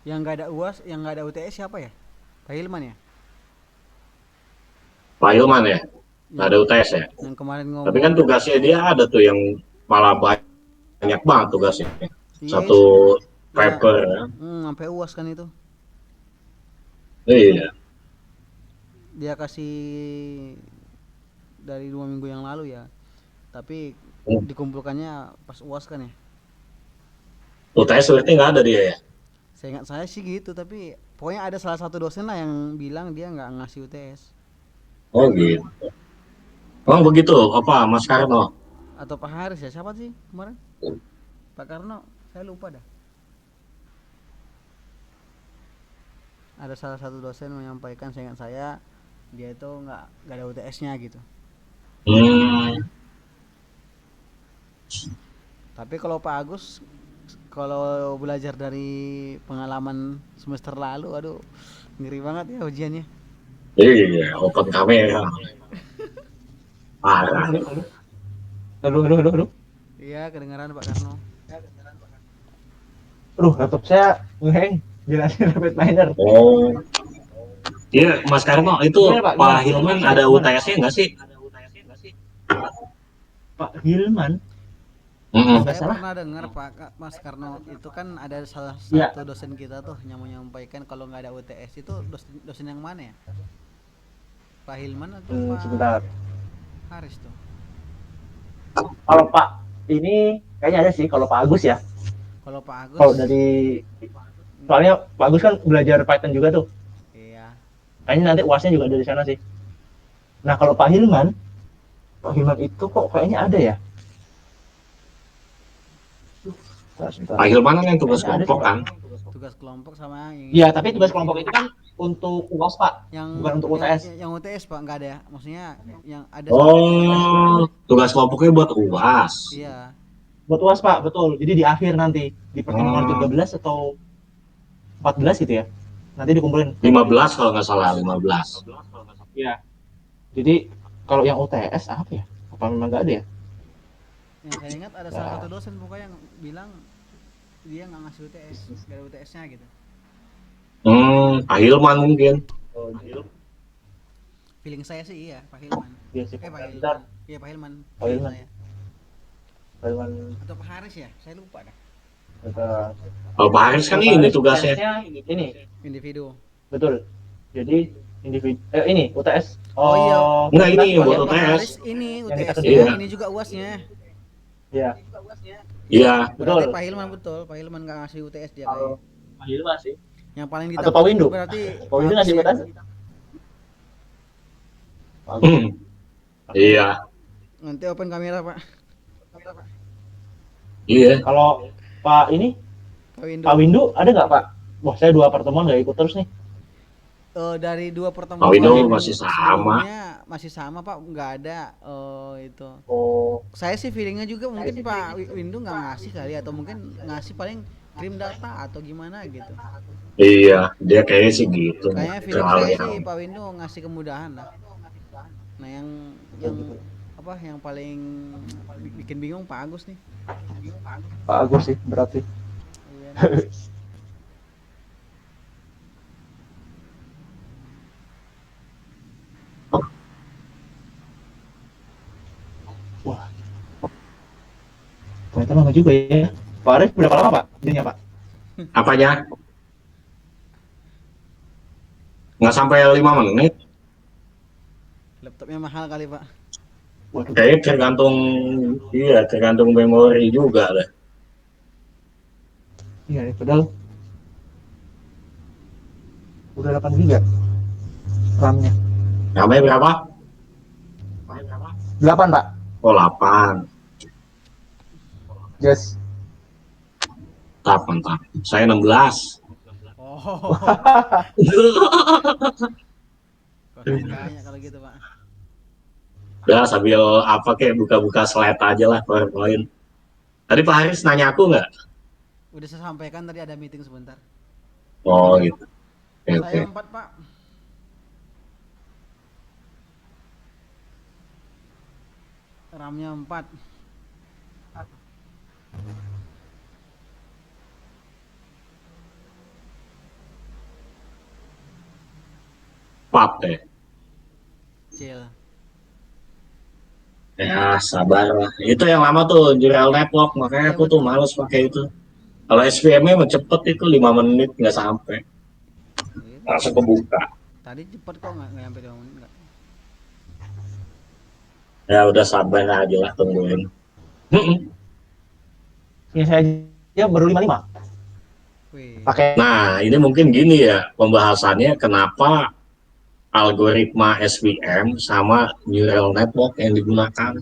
Yang nggak ada UAS, yang nggak ada UTS siapa ya? Pak Hilman ya? Pak Hilman ya, nggak ada Yang UTS ya. yang kemarin Tapi kan ngomong. tugasnya dia ada tuh yang malah banyak banget tugasnya. Iya, Satu ya, paper ya. sampai UAS kan itu. Iya. Dia kasih dari 2 minggu yang lalu ya. Tapi dikumpulkannya pas UAS kan ya. UTS berarti nggak ada dia ya? Saya ingat saya sih gitu, tapi pokoknya ada salah satu dosen lah yang bilang dia nggak ngasih UTS. Oh gitu. Oh begitu, apa Mas Karno? Atau Pak Haris ya, siapa sih kemarin? Pak Karno, saya lupa dah. Ada salah satu dosen menyampaikan, saya ingat saya, dia itu nggak ada UTS-nya gitu. Hmm, Tapi kalau Pak Agus, kalau belajar dari pengalaman semester lalu, aduh ngeri banget ya ujiannya. iya, open kamera. Parah. Aduh. Iya, kedengaran Pak Karno. Aduh, laptop saya ngeheng. Jelasin rapid miner. Oh, iya Mas Karno itu Gimana, Pak? Pak Gimana? Hilman ada Gimana? UTS-nya nggak sih? Pak Hilman. Mm-mm. Nggak Saya salah. pernah dengar Mas Karno itu kan ada salah Iya. satu dosen kita tuh yang menyampaikan kalau nggak ada UTS itu dosen yang mana ya? Pak Hilman atau Pak Sebentar. Haris tuh? Kalau Pak ini kayaknya ada sih. Kalau Pak Agus ya. Kalau Pak Agus, Kalau dari soalnya Pak Agus kan belajar Python juga tuh. iya. Kayaknya nanti UASnya juga dari sana sih. Nah kalau Pak Hilman itu kok kayaknya ada ya? Sebentar. Pak Hilman kan yang tugas Kayaknya ada kelompok sih, kan? Tugas kelompok sama yang Iya, tapi tugas kelompok itu kan untuk UAS Pak, yang bukan untuk UTS. yang UTS Pak nggak ada ya? Maksudnya yang ada Oh, tugas kelompoknya buat UAS. iya. Buat UAS Pak, betul. Jadi di akhir nanti di pertemuan Hmm. 13 atau 14 gitu ya. Nanti dikumpulin. 15 kalau nggak salah, 15. Iya. Jadi kalau yang UTS apa ya? Apa memang nggak ada ya? Yang saya ingat ada salah satu dosen pokoknya yang bilang dia nggak ngasih UTS, nggak ada UTS-nya gitu. Pak Hilman mungkin. Oh, gitu. Feeling saya sih iya, Pak Hilman. Iya sih. Pak Bentar. Hilman. Iya Pak Hilman. Pak Feeling Hilman. saya. Pak Hilman. Atau Pak Haris ya? Saya lupa dah. Bentar. Kalau Pak Haris kan ini tugasnya. Ini Individu. betul. Jadi individu ini UTS. Oh, iya. Enggak, ini kita buat sebagai- Pak UTS. Haris ini Yang kita UTS-nya, kerjain. ini juga UAS-nya. Iya. Iya. Berarti Betul. Pak Hilman betul, Pak Hilman nggak ngasih UTS dia Kalau kayak. Pak Hilman sih. Yang paling Atau Pak Windu. berarti Pak Windu ngasih Agus ya. UTS. Iya. Nanti open kamera Pak. Iya. Kalau Pak ini Pak Windu. Pak Windu ada nggak Pak? Wah saya 2 pertemuan nggak ikut terus nih. Dari 2 pertemuan Pak Windu yang masih sama. sebelumnya masih sama Pak, nggak ada itu. Oh, Saya sih feelingnya juga mungkin Pak Windu nggak ngasih kali, atau mungkin ngasih paling kirim data atau gimana gitu. Iya, dia kayaknya sih gitu. Kayaknya feeling Terlalu saya yang. sih Pak Windu ngasih kemudahan lah. Nah yang apa yang paling bikin bingung Pak Agus nih. Pak Agus sih berarti. Iya. Wah. Ternyata lama juga ya. Pak Arif berapa lama Pak? Ininya Pak? Apanya? Nggak sampai 5 menit. Laptopnya mahal kali Pak. Waduh. Kayaknya tergantung memori juga lah. Iya nih, padahal udah 8 giga RAM-nya. Namanya berapa? 8 Pak. Oh, 8. Yes. Mantap. Saya 16. Oh. Kayaknya kalau gitu Pak. Udah sambil apa kayak buka-buka slide aja lah PowerPoint. Tadi Pak Haris nanya aku nggak? Udah saya sampaikan tadi ada meeting sebentar. Oh gitu. Oke, Saya oke. 4 Pak. RAM-nya 4. Pap deh. Cil. Ya sabar lah. Itu yang lama tuh Neural Network, makanya Iya, aku tuh betul. males pakai itu. Kalau SVM-nya mah cepet itu 5 menit nggak sampai. Langsung kebuka. Tadi cepet kok nggak nyampe 2 menit nggak. Ya udah sabar aja lah tungguin. Ini saya Ya baru 5-5. Wih. Pakai Nah, ini mungkin gini ya pembahasannya kenapa algoritma SVM sama neural network yang digunakan.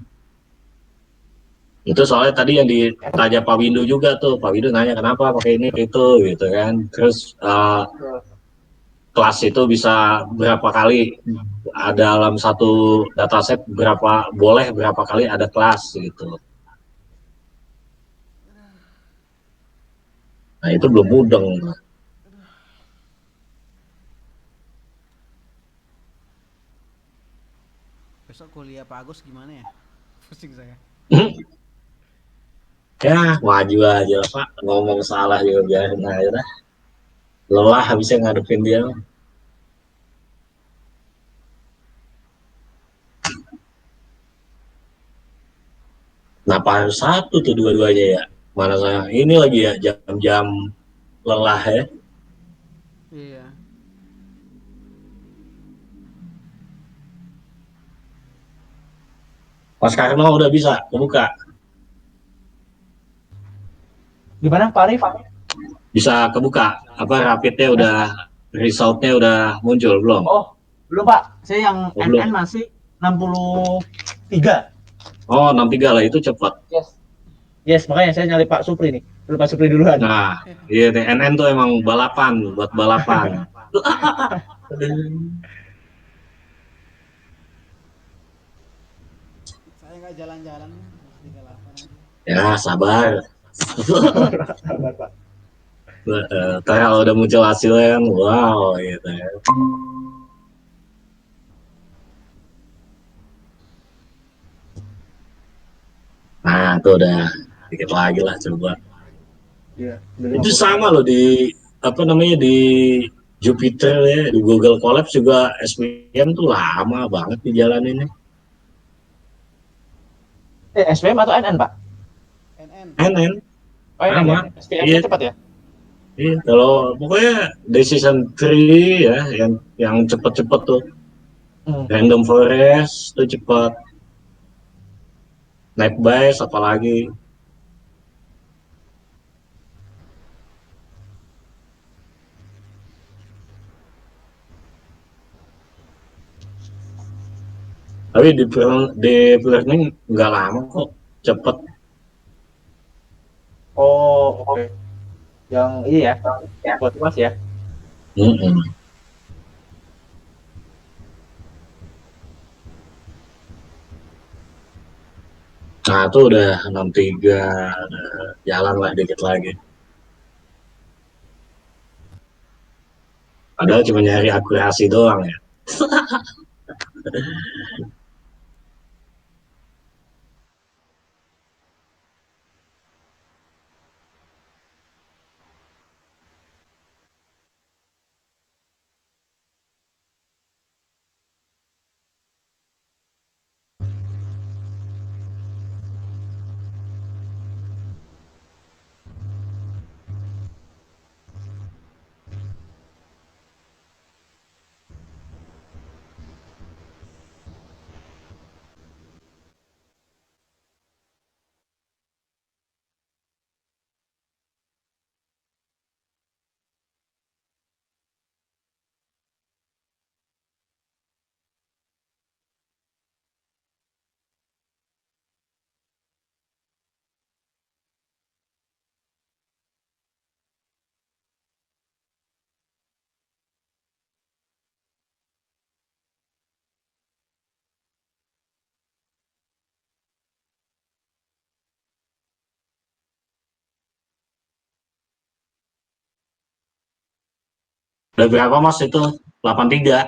Itu soalnya tadi yang ditanya Pak Windu juga tuh, Pak Windu nanya kenapa pakai ini itu gitu kan. Terus kelas itu bisa berapa kali dalam satu dataset berapa kali ada kelas gitu. Nah itu belum mudeng. Besok kuliah Pak Agus gimana ya? Pusing saya. Ya maju aja Pak, ngomong salah juga biarin aja dah. Lelah habisnya ngadepin dia. Kenapa harus satu tuh dua-duanya ya? Mana saya ini lagi ya jam-jam lelah ya. Iya. Mas Karno udah bisa kebuka, gimana Pak Arif? bisa kebuka. Apa rapidnya udah resultnya udah muncul belum? Oh, belum Pak. Saya yang Oh, belum. NN masih 63. Oh 63 lah itu cepat. Yes. Yes, makanya saya nyari Pak Supri nih. Dulu Pak Supri duluan. Nah, iya TNN tuh emang balapan buat balapan. Saya nggak jalan-jalan, masih 38 aja. Ya sabar. Sabar, Pak. Ntar kalau udah muncul hasilnya kan, wow gitu ya. Nah, tuh udah dikit lagi lah coba. Iya, Itu sama loh di apa namanya di Jupiter ya, di Google Colab juga SPM tuh lama banget di jalan ini. SPM atau NN, Pak? NN. NN Oh, NN ya. sama. SPM-nya Iya, cepat ya? iya. Kalau pokoknya decision tree ya, yang cepet-cepet tuh. Random forest tuh cepat. Night base apalagi. Tapi di learning nggak lama kok, cepet. Oh, oke. Yang ini ya, buat Mas ya. Mm-mm. Nah itu udah 63, jalan lah dikit lagi. Padahal cuma nyari akurasi doang ya. Udah berapa mas itu? 83.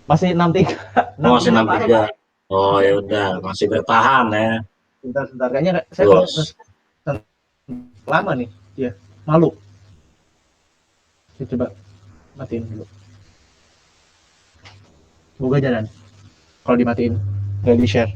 Masih 63. Oh, masih 63, Pak Arif. 63. Oh ya udah masih bertahan ya. Bentar, kayaknya saya kalau Terus. lama nih. Iya, malu. Saya coba matiin dulu. Semoga jalan. Kalau dimatiin, nggak di-share.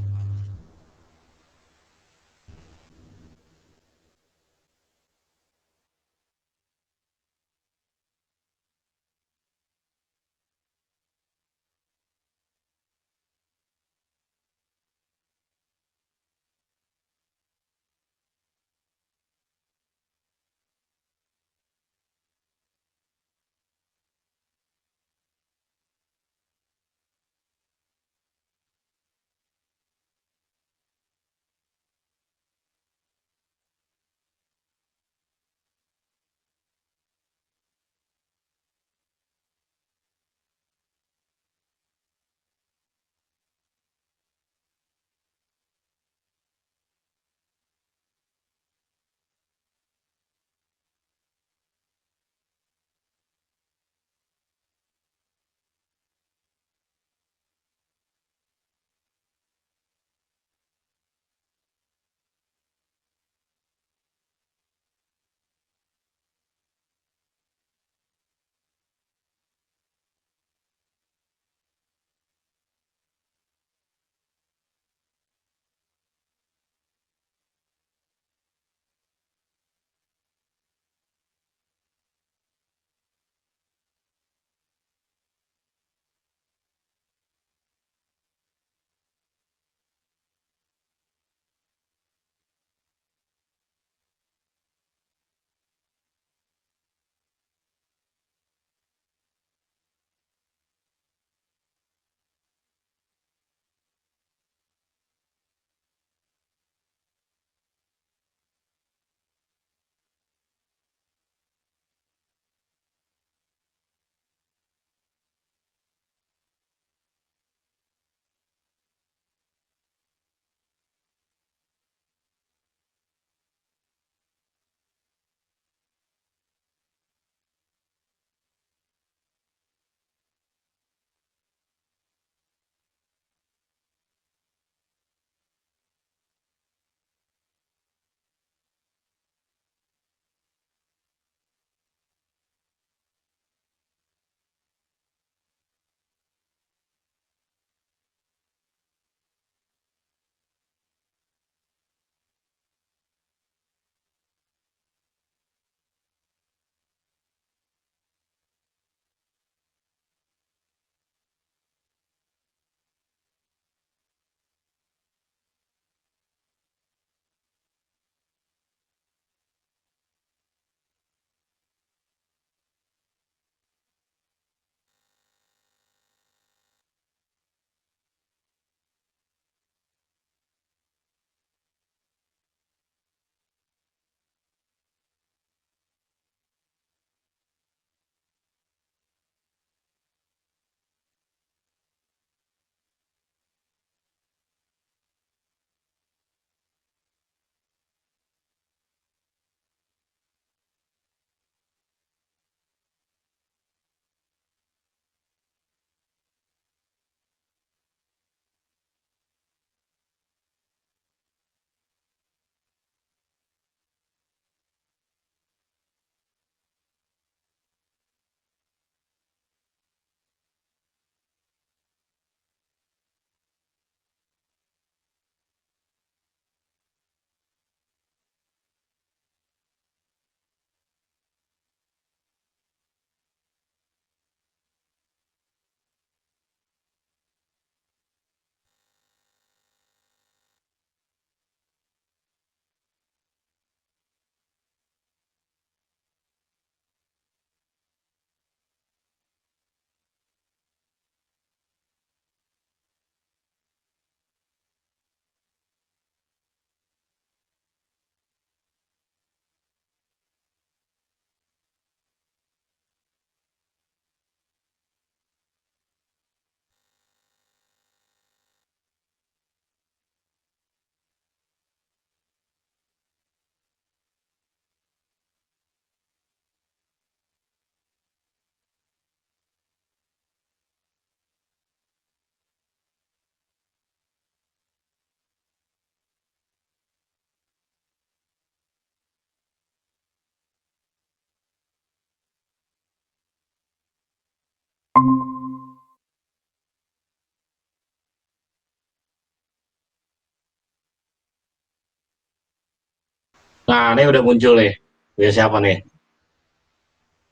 Nah, ini udah muncul nih. Punya siapa nih?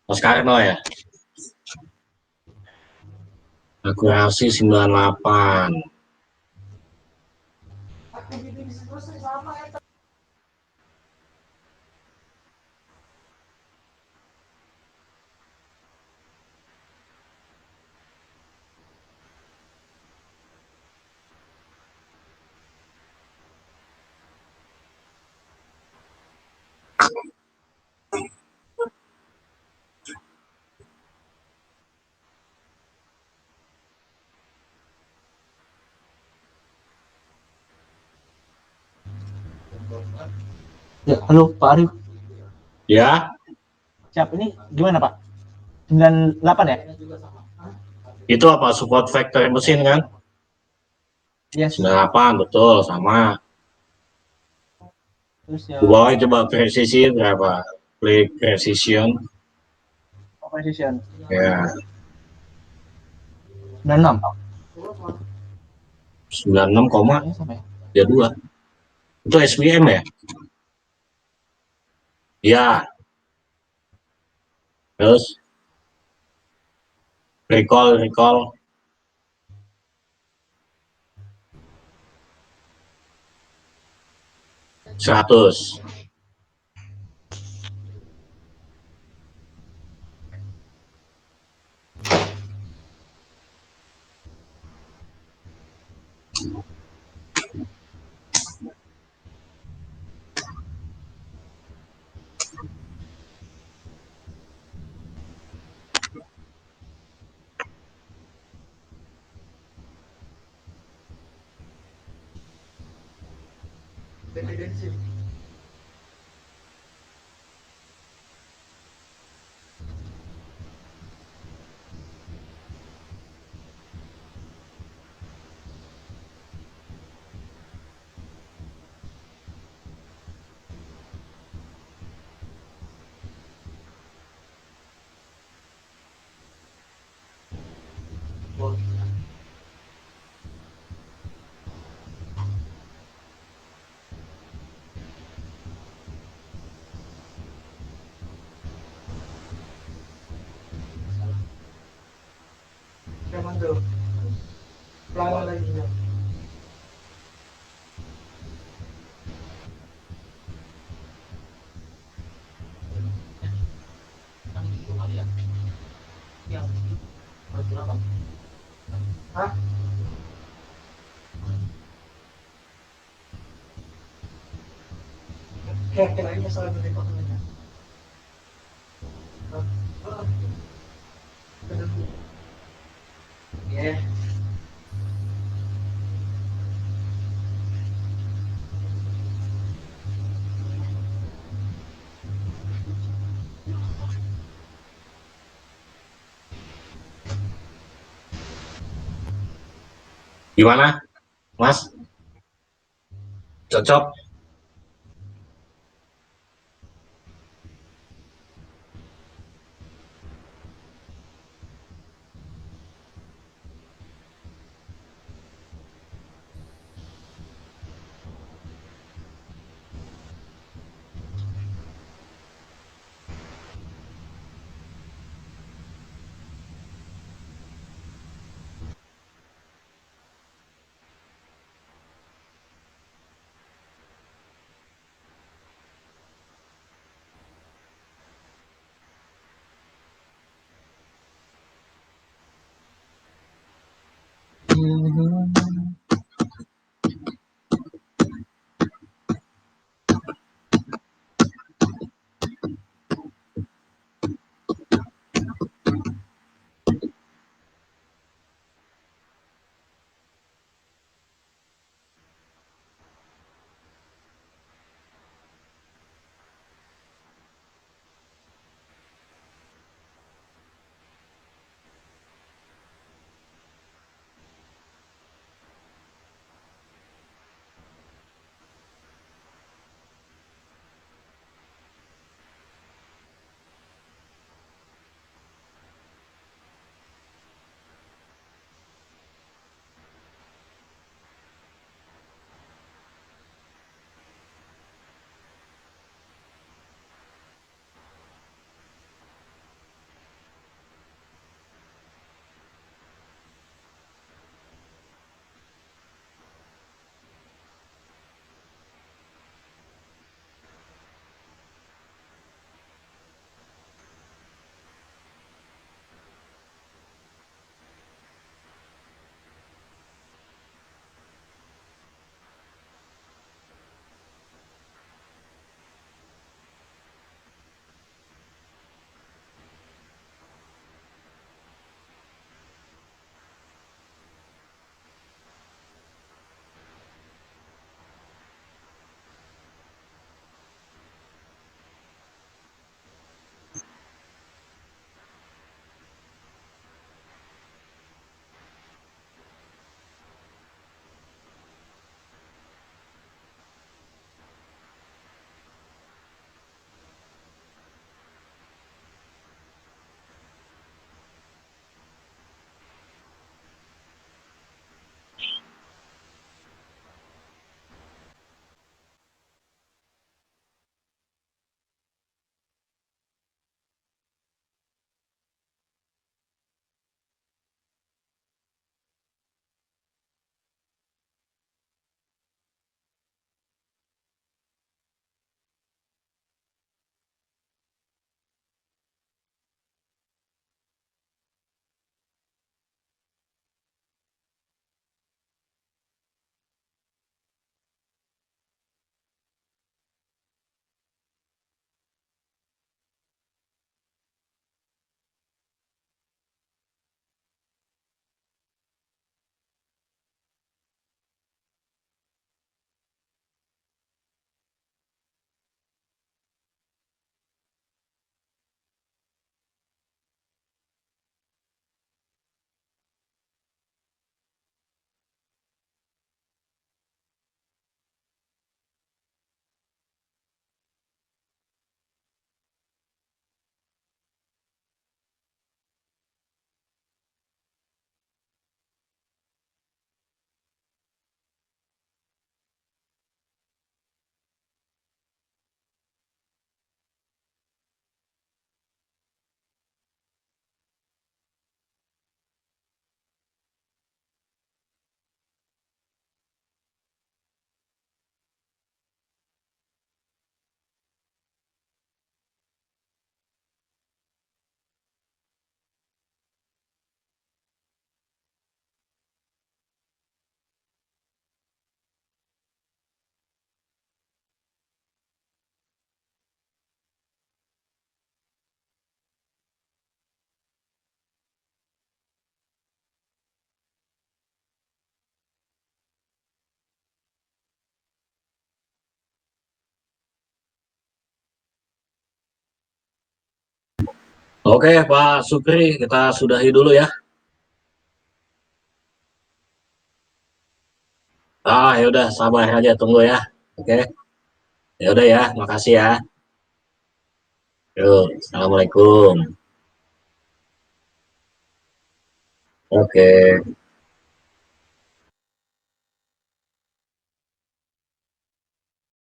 Mas Karno ya? Akurasi 98. Ya, halo Pak Arif. Ya, Siap, ini gimana Pak? 98 ya? itu apa? Support factory mesin kan? Yes. 98, betul, sama. Terus Di yang bawah coba precision berapa? Play precision. precision Ya, 96. 96, Ya, sama ya? ya 2. Itu SPM ya? Ya, terus recall 100. Zaman tuh. Pelan lagi. Hah? Kayaknya salah dari fotonya. Ya. Gimana, Mas? Cocok? Oke, Pak Sukri, kita sudahi dulu ya. Ya udah, sabar aja, tunggu ya. Oke, ya udah ya, makasih ya. Yuk, assalamualaikum. Oke.